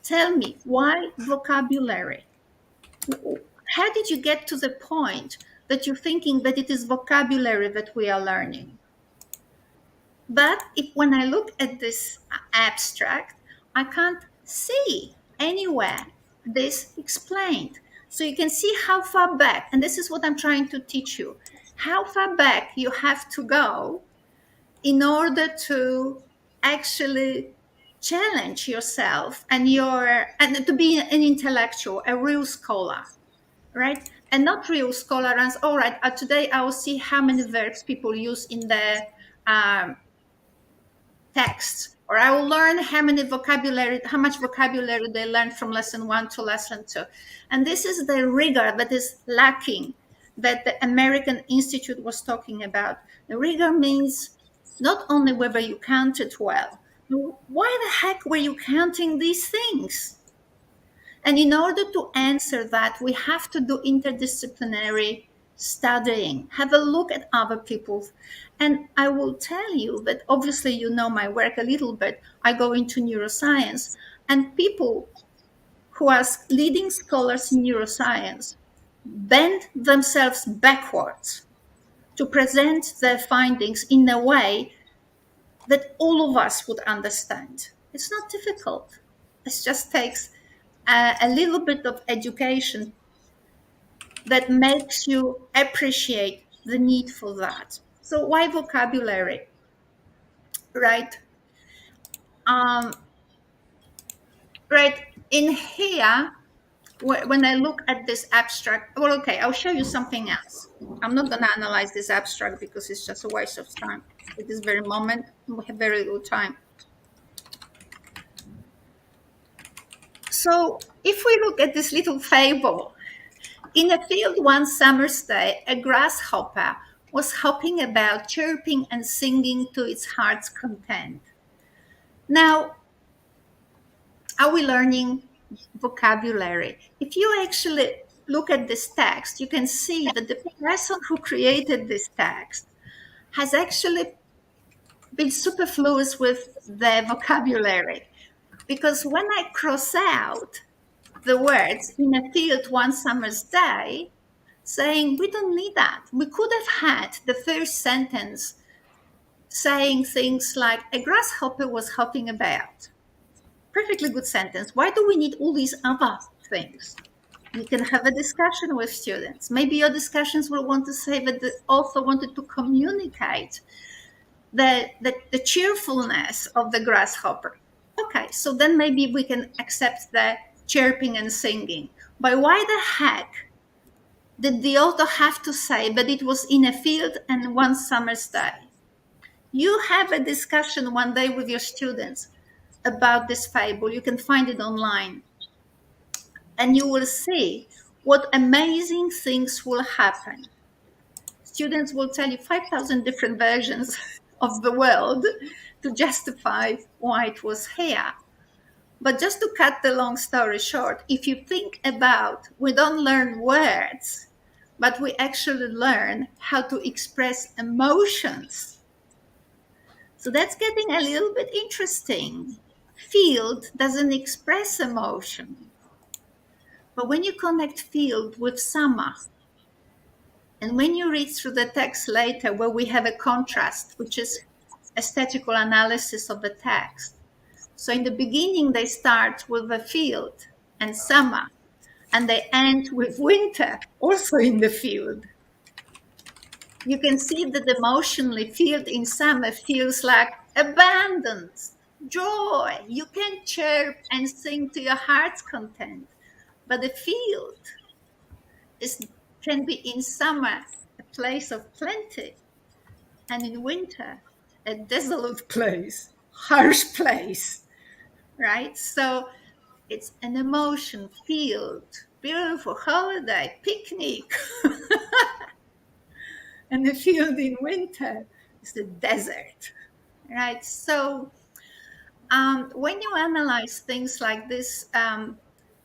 tell me, why vocabulary? How did you get to the point that you're thinking that it is vocabulary that we are learning? But when I look at this abstract, I can't see anywhere this explained. So you can see how far back, and this is what I'm trying to teach you, how far back you have to go in order to actually challenge yourself and to be an intellectual, a real scholar, right? And not real scholar as, all right, today I will see how many verbs people use in their um, text, or I will learn how much vocabulary they learned from lesson 1 to lesson 2. And this is the rigor that is lacking, that the American Institute was talking about. The rigor means not only whether you counted well, why the heck were you counting these things? And in order to answer that, we have to do interdisciplinary studying, have a look at other people's. And I will tell you that obviously you know my work a little bit. I go into neuroscience, and people who are leading scholars in neuroscience bend themselves backwards to present their findings in a way that all of us would understand. It's not difficult. It just takes a little bit of education that makes you appreciate the need for that. So why vocabulary, right? Um, right in here, when I look at this abstract, well, okay, I'll show you something else. I'm not going to analyze this abstract because it's just a waste of time. At this very moment, we have very little time. So if we look at this little fable, in a field one summer's day, a grasshopper was hopping about, chirping and singing to its heart's content. Now, are we learning vocabulary? If you actually look at this text, you can see that the person who created this text has actually been superfluous with the vocabulary. Because when I cross out the words in a field one summer's day, saying we don't need that. We could have had the first sentence saying things like a grasshopper was hopping about. Perfectly good sentence. Why do we need all these other things? You can have a discussion with students. Maybe your discussions will want to say that the author wanted to communicate the cheerfulness of the grasshopper. Okay, so then maybe we can accept the chirping and singing. But why the heck did the author have to say that it was in a field and one summer's day? You have a discussion one day with your students about this fable. You can find it online. And you will see what amazing things will happen. Students will tell you 5,000 different versions of the world to justify why it was here. But just to cut the long story short, if you think about, we don't learn words, but we actually learn how to express emotions. So that's getting a little bit interesting. Field doesn't express emotion. But when you connect field with summer, and when you read through the text later, where we have a contrast, which is aesthetical analysis of the text. So in the beginning, they start with the field and summer, and they end with winter, also in the field. You can see that emotionally, field in summer feels like abundance, joy. You can chirp and sing to your heart's content. But the field can be in summer a place of plenty, and in winter a desolate place, harsh place, right? So it's an emotion field, beautiful holiday, picnic. And the field in winter is the desert, right? So when you analyze things like this,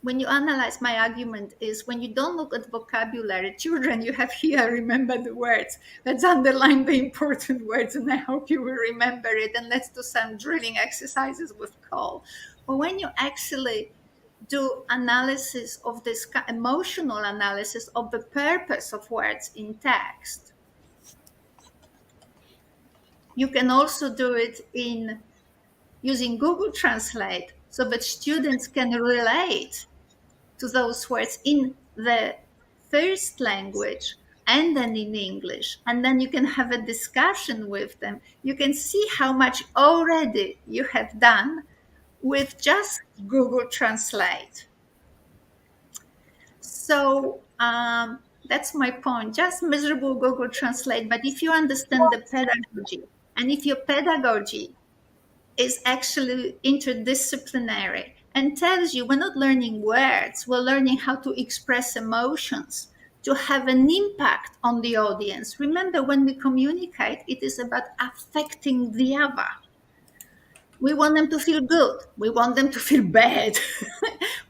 when you analyze my argument is when you don't look at vocabulary, children, you have here, remember the words. Let's underline the important words, and I hope you will remember it. And let's do some drilling exercises with Cole. But when you actually do analysis of this emotional analysis of the purpose of words in text, you can also do it in using Google Translate so that students can relate to those words in the first language and then in English, and then you can have a discussion with them. You can see how much already you have done with just Google Translate. So that's my point. Just miserable Google Translate. But if you understand the pedagogy, and if your pedagogy is actually interdisciplinary and tells you we're not learning words, we're learning how to express emotions, to have an impact on the audience. Remember, when we communicate, it is about affecting the other. We want them to feel good. We want them to feel bad.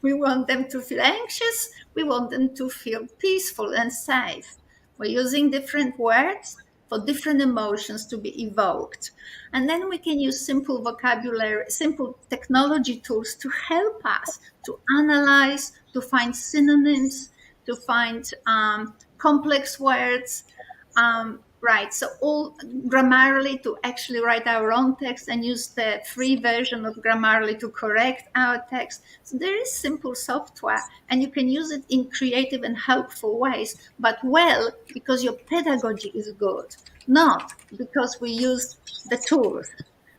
We want them to feel anxious. We want them to feel peaceful and safe. We're using different words for different emotions to be evoked. And then we can use simple vocabulary, simple technology tools to help us to analyze, to find synonyms, to find complex words. Right, so all Grammarly to actually write our own text and use the free version of Grammarly to correct our text. So there is simple software and you can use it in creative and helpful ways, but well, because your pedagogy is good, not because we used the tools.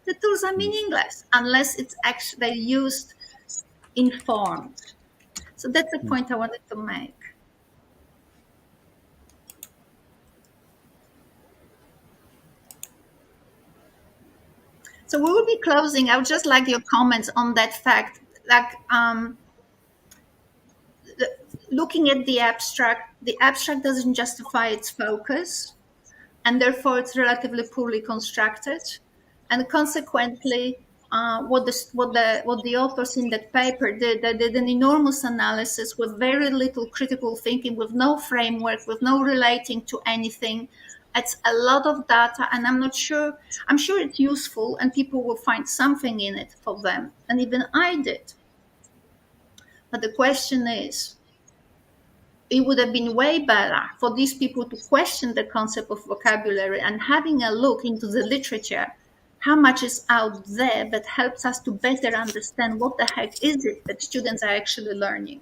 The tools are meaningless unless it's actually used informed. So that's the point I wanted to make. So we will be closing. I would just like your comments on that fact, like looking at the abstract doesn't justify its focus, and therefore it's relatively poorly constructed, and consequently, what the authors in that paper did, they did an enormous analysis with very little critical thinking, with no framework, with no relating to anything. It's a lot of data, and I'm sure it's useful, and people will find something in it for them, and even I did. But the question is, it would have been way better for these people to question the concept of vocabulary and having a look into the literature, how much is out there that helps us to better understand what the heck is it that students are actually learning.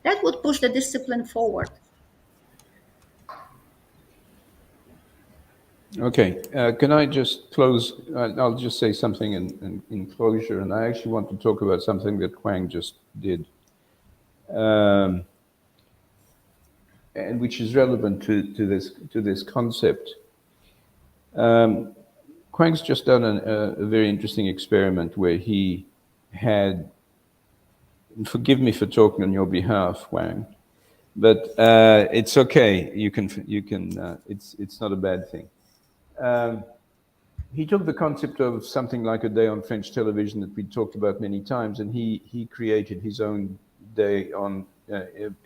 That would push the discipline forward. Okay, can I just close? I'll just say something in closure, and I actually want to talk about something that Huang just did, and which is relevant to this concept. Huang's just done a very interesting experiment where he had, and forgive me for talking on your behalf, Huang, but it's okay. You can. It's not a bad thing. He took the concept of something like a day on French television that we talked about many times, and he created his own day on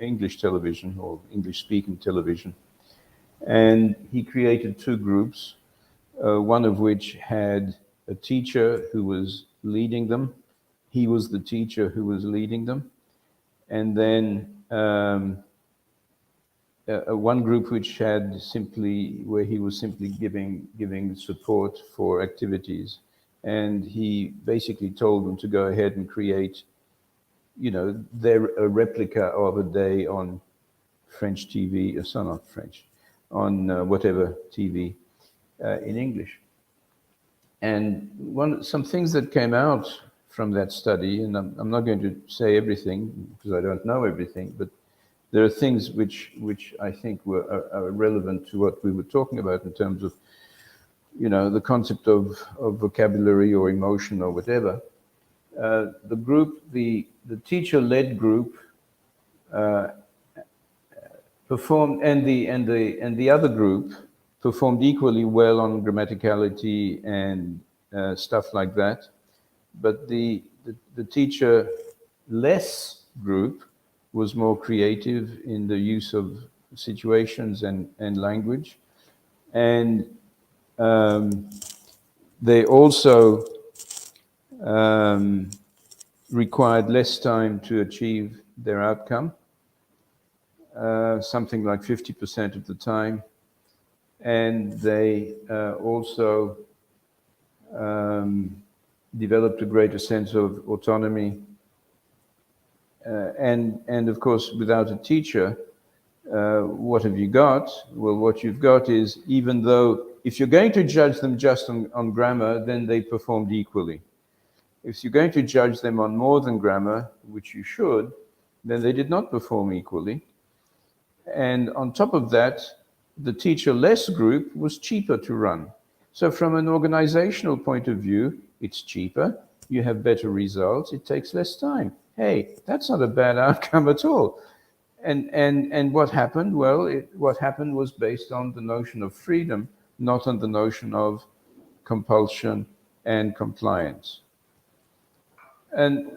English television or English-speaking television. And he created two groups, one of which had a teacher who was leading them. He was the teacher who was leading them. And then one group which had where he was simply giving support for activities, and he basically told them to go ahead and create, a replica of a day on French TV, so not French, on whatever TV in English. And some things that came out from that study, and I'm not going to say everything because I don't know everything, but there are things which I think are relevant to what we were talking about in terms of, the concept of vocabulary or emotion or whatever. The teacher-led group performed, and the other group performed equally well on grammaticality and stuff like that. But the teacher-less group was more creative in the use of situations and language. And they also required less time to achieve their outcome, something like 50% of the time. And they also developed a greater sense of autonomy And of course, without a teacher, what have you got? Well, what you've got is, even though if you're going to judge them just on grammar, then they performed equally. If you're going to judge them on more than grammar, which you should, then they did not perform equally. And on top of that, the teacher-less group was cheaper to run. So from an organizational point of view, it's cheaper, you have better results, it takes less time. Hey, that's not a bad outcome at all. And what happened? Well, what happened was based on the notion of freedom, not on the notion of compulsion and compliance. And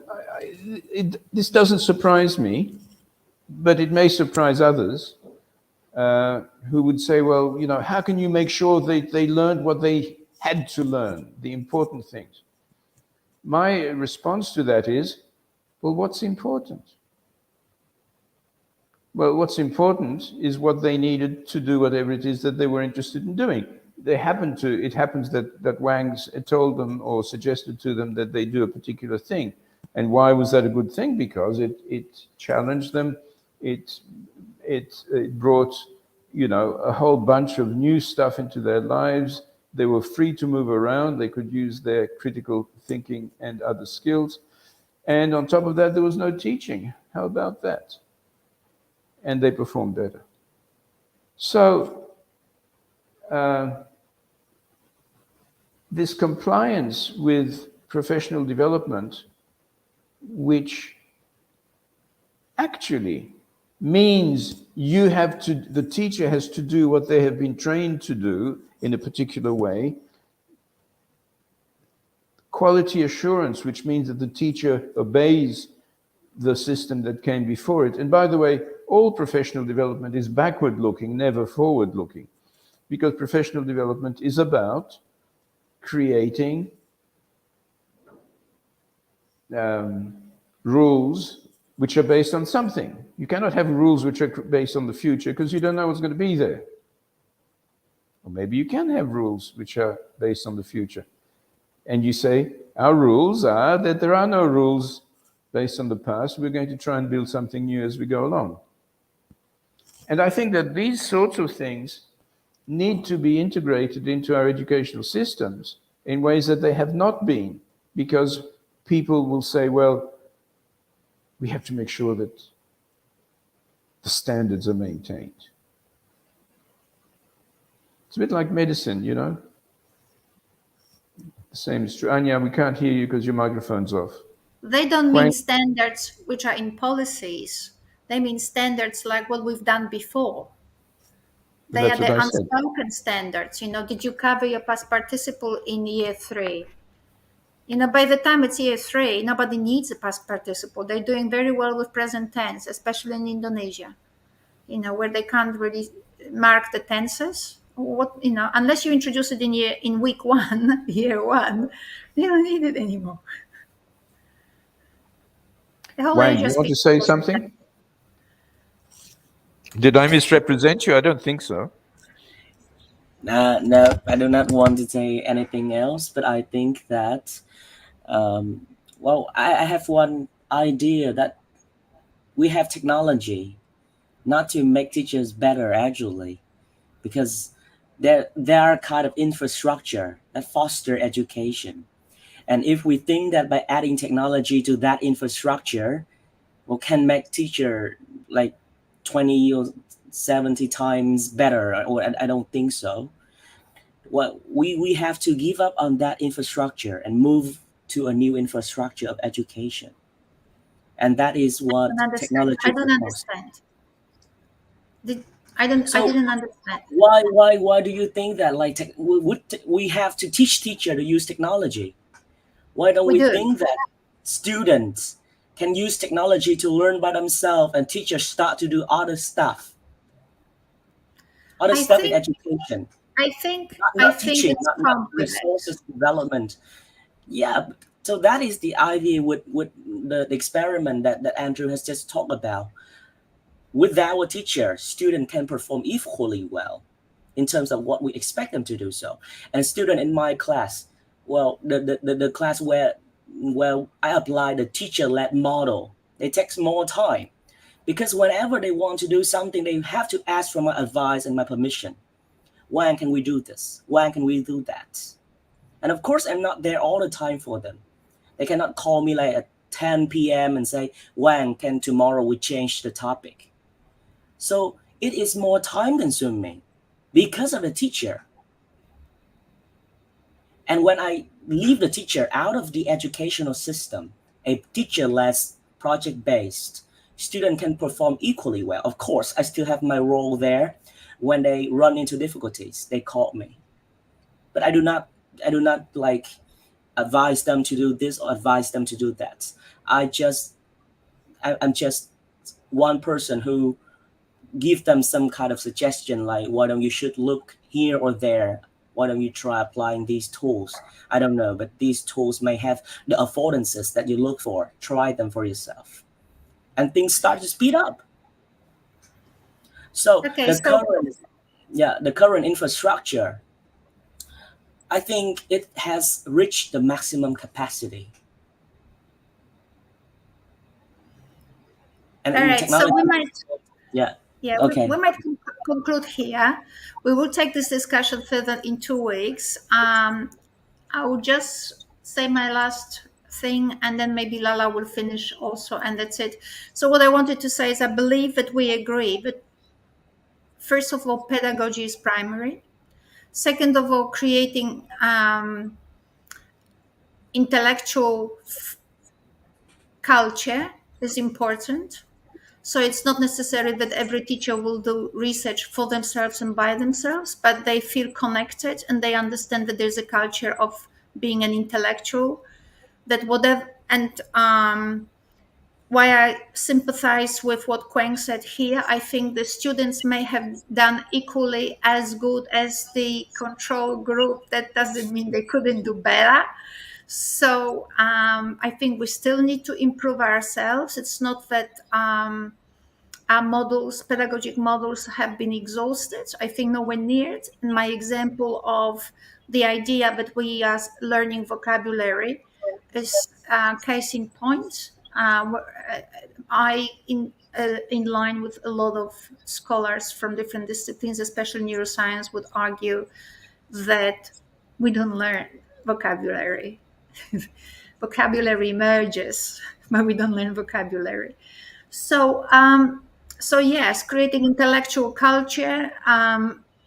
this doesn't surprise me, but it may surprise others who would say, well, how can you make sure they learned what they had to learn, the important things? My response to that is, well, what's important? Well, what's important is what they needed to do whatever it is that they were interested in doing. It happens that Wang told them or suggested to them that they do a particular thing. And why was that a good thing? Because it challenged them. It brought, a whole bunch of new stuff into their lives. They were free to move around. They could use their critical thinking and other skills. And on top of that, there was no teaching. How about that? And they performed better. So this compliance with professional development, which actually means the teacher has to do what they have been trained to do in a particular way. Quality assurance, which means that the teacher obeys the system that came before it. And by the way, all professional development is backward-looking, never forward-looking, because professional development is about creating rules which are based on something. You cannot have rules which are based on the future because you don't know what's going to be there. Or maybe you can have rules which are based on the future. And you say, our rules are that there are no rules based on the past. We're going to try and build something new as we go along. And I think that these sorts of things need to be integrated into our educational systems in ways that they have not been, because people will say, well, we have to make sure that the standards are maintained. It's a bit like medicine, The same is true. Anya, we can't hear you because your microphone's off. They don't mean standards which are in policies. They mean standards like what we've done before. They are the unspoken standards. Did you cover your past participle in year 3? By the time it's year 3, nobody needs a past participle. They're doing very well with present tense, especially in Indonesia, where they can't really mark the tenses. Unless you introduce it in week 1, year 1, they don't need it anymore. Wang, you want to say something? Did I misrepresent you? I don't think so. No, I do not want to say anything else, but I think that, I have one idea that we have technology not to make teachers better, actually, because there are kind of infrastructure that foster education. And if we think that by adding technology to that infrastructure, can make teacher like 20 or 70 times better, or I don't think so. We have to give up on that infrastructure and move to a new infrastructure of education. And that is what technology I don't understand. I didn't understand. Why do you think that we have to teach teacher to use technology? Why don't we think that students can use technology to learn by themselves and teachers start to do other stuff in education? I think teaching, it's not resources development. Yeah, so that is the idea with the experiment that Andrew has just talked about. With our teacher, student can perform equally well in terms of what we expect them to do so. And student in my class, the class where I apply the teacher-led model They take more time because whenever they want to do something, they have to ask for my advice and my permission. When can we do this? When can we do that? And of course, I'm not there all the time for them. They cannot call me like at 10 p.m. and say, when can tomorrow we change the topic? So it is more time consuming because of the teacher. And when I leave the teacher out of the educational system, a teacher less project based, student can perform equally well. Of course, I still have my role there. When they run into difficulties, they call me. But I do not like advise them to do this or advise them to do that. I'm just one person who give them some kind of suggestion, like why don't you should look here or there, why don't you try applying these tools. I don't know, but these tools may have the affordances that you look for. Try them for yourself and things start to speed up. So Okay, the so current infrastructure, I think it has reached the maximum capacity. And all in right, so technology, we might, yeah, yeah, okay. we might conclude here. We will take this discussion further in 2 weeks. I will just say my last thing, and then maybe Lala will finish also, and that's it. So what I wanted to say is I believe that we agree, but first of all, pedagogy is primary. Second of all, creating intellectual culture is important. So it's not necessary that every teacher will do research for themselves and by themselves, but they feel connected and they understand that there's a culture of being an intellectual. That whatever, and why I sympathize with what Quang said here. I think the students may have done equally as good as the control group. That doesn't mean they couldn't do better. So I think we still need to improve ourselves. It's not that our models, pedagogic models, have been exhausted. I think nowhere near it. In my example of the idea that we are learning vocabulary is case in point. I, in line with a lot of scholars from different disciplines, especially neuroscience, would argue that we don't learn vocabulary. Vocabulary emerges, but we don't learn vocabulary. So, so yes, creating intellectual culture,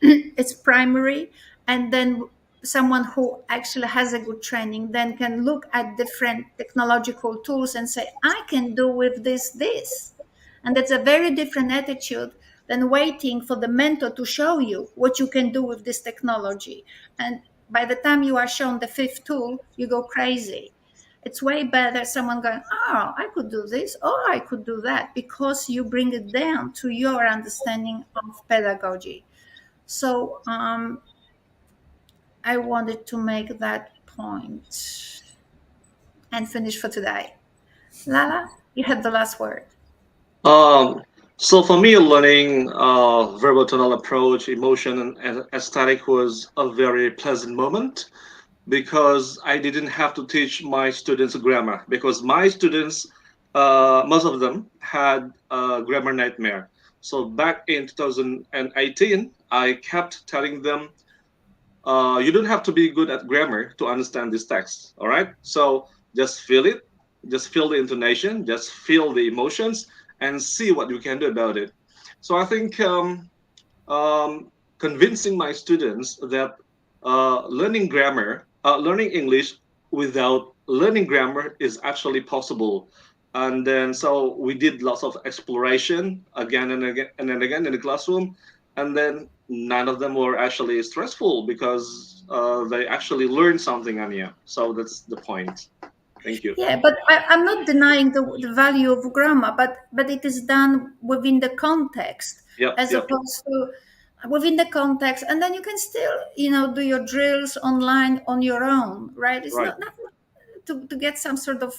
it's primary, and then someone who actually has a good training then can look at different technological tools and say, I can do with this, and that's a very different attitude than waiting for the mentor to show you what you can do with this technology. And by the time you are shown the fifth tool, you go crazy. It's way better someone going, oh, I could do this, or I could do that, because you bring it down to your understanding of pedagogy. So I wanted to make that point and finish for today. Lala, you had the last word. Um, so for me, learning verbal tonal approach, emotion, and aesthetic was a very pleasant moment because I didn't have to teach my students grammar because my students, most of them had a grammar nightmare. So back in 2018, I kept telling them, you don't have to be good at grammar to understand this text. All right. So just feel it, just feel the intonation, just feel the emotions, and see what you can do about it. So I think convincing my students that learning English without learning grammar is actually possible. And then so we did lots of exploration again and again and then again in the classroom, and then none of them were actually stressful because they actually learned something on you. So that's the point. Thank you. Yeah, but I'm not denying the value of grammar, but it is done within the context Yep, as yep, opposed to within the context, and then you can still, do your drills online on your own, right? It's right. not to get some sort of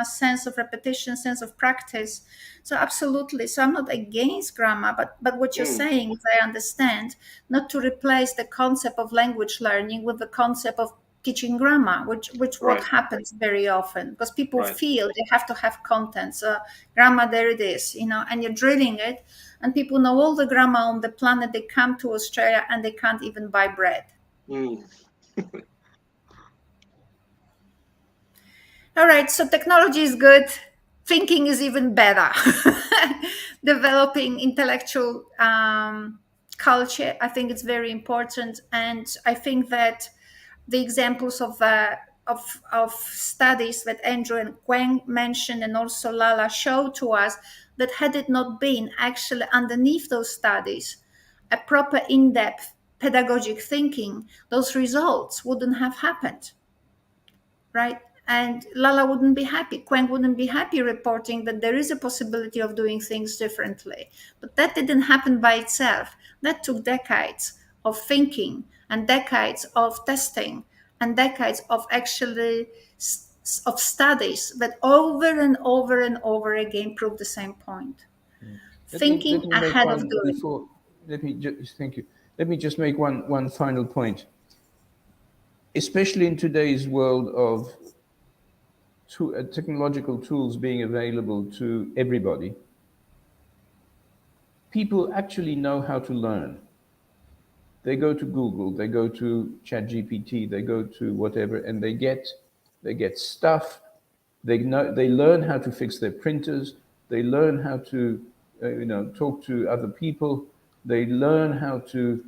sense of repetition, sense of practice. So absolutely. So I'm not against grammar, but what you're Mm, saying, if I understand, not to replace the concept of language learning with the concept of teaching grammar, which what Right. happens very often, because people Right. feel they have to have content. So grammar, there it is, and you're drilling it, and people know all the grammar on the planet. They come to Australia and they can't even buy bread. Mm. All right, so technology is good. Thinking is even better. Developing intellectual culture, I think it's very important, and I think that the examples of studies that Andrew and Quang mentioned, and also Lala showed to us, that had it not been actually underneath those studies a proper in-depth pedagogic thinking, those results wouldn't have happened, right? And Lala wouldn't be happy, Quang wouldn't be happy reporting that there is a possibility of doing things differently. But that didn't happen by itself. That took decades of thinking and decades of testing and decades of actually of studies that over and over and over again prove the same point. Let Thinking me make ahead of one doing. before. Let me just thank you. Let me just make one final point. Especially in today's world of technological tools being available to everybody, people actually know how to learn. They go to Google, they go to ChatGPT, they go to whatever, and they get stuff. They learn how to fix their printers. They learn how to talk to other people. They learn how to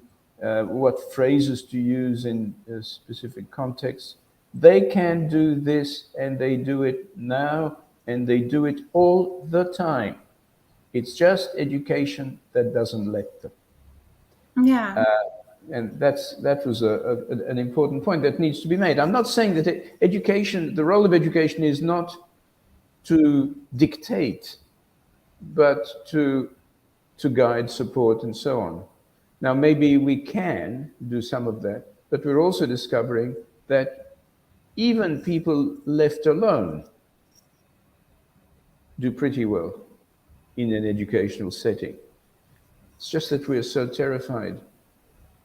what phrases to use in a specific context. They can do this, and they do it now, and they do it all the time. It's just education that doesn't let them. Yeah. And that was an important point that needs to be made. I'm not saying that education, the role of education is not to dictate, but to guide, support, and so on. Now, maybe we can do some of that, but we're also discovering that even people left alone do pretty well in an educational setting. It's just that we're so terrified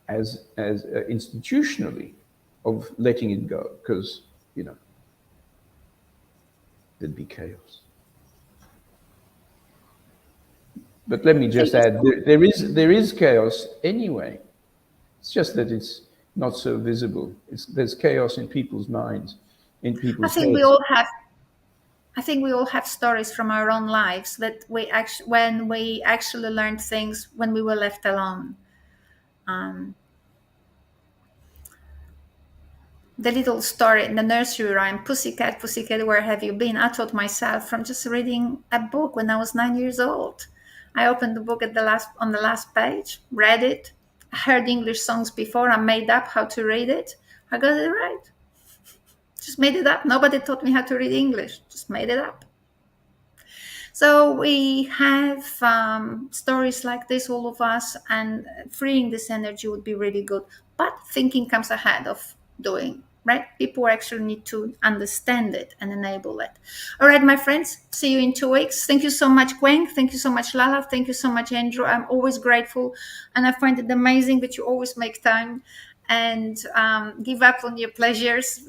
as institutionally of letting it go, because there'd be chaos. But let me Thank just you add, so there is chaos anyway. It's just that it's not so visible. There's chaos in people's minds, in I people's think we heads. all have I think we all have stories from our own lives that when we actually learned things when we were left alone. Um, the little story in the nursery rhyme, Pussycat, Pussycat, where have you been? I taught myself from just reading a book when I was 9 years old. I opened the book on the last page, read it. I heard English songs before. I made up how to read it. I got it right. Just made it up. Nobody taught me how to read English. Just made it up. So we have stories like this, all of us, and freeing this energy would be really good. But thinking comes ahead of doing, right? People actually need to understand it and enable it. All right, my friends, see you in 2 weeks. Thank you so much, Gwen. Thank you so much, Lala. Thank you so much, Andrew. I'm always grateful, and I find it amazing that you always make time and give up on your pleasures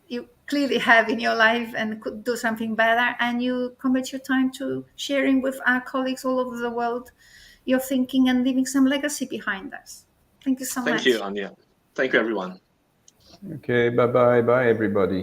you clearly have in your life and could do something better, and you commit your time to sharing with our colleagues all over the world your thinking and leaving some legacy behind us. Thank you so Thank you, much. Anya. Thank you, everyone. Okay, bye bye, bye everybody.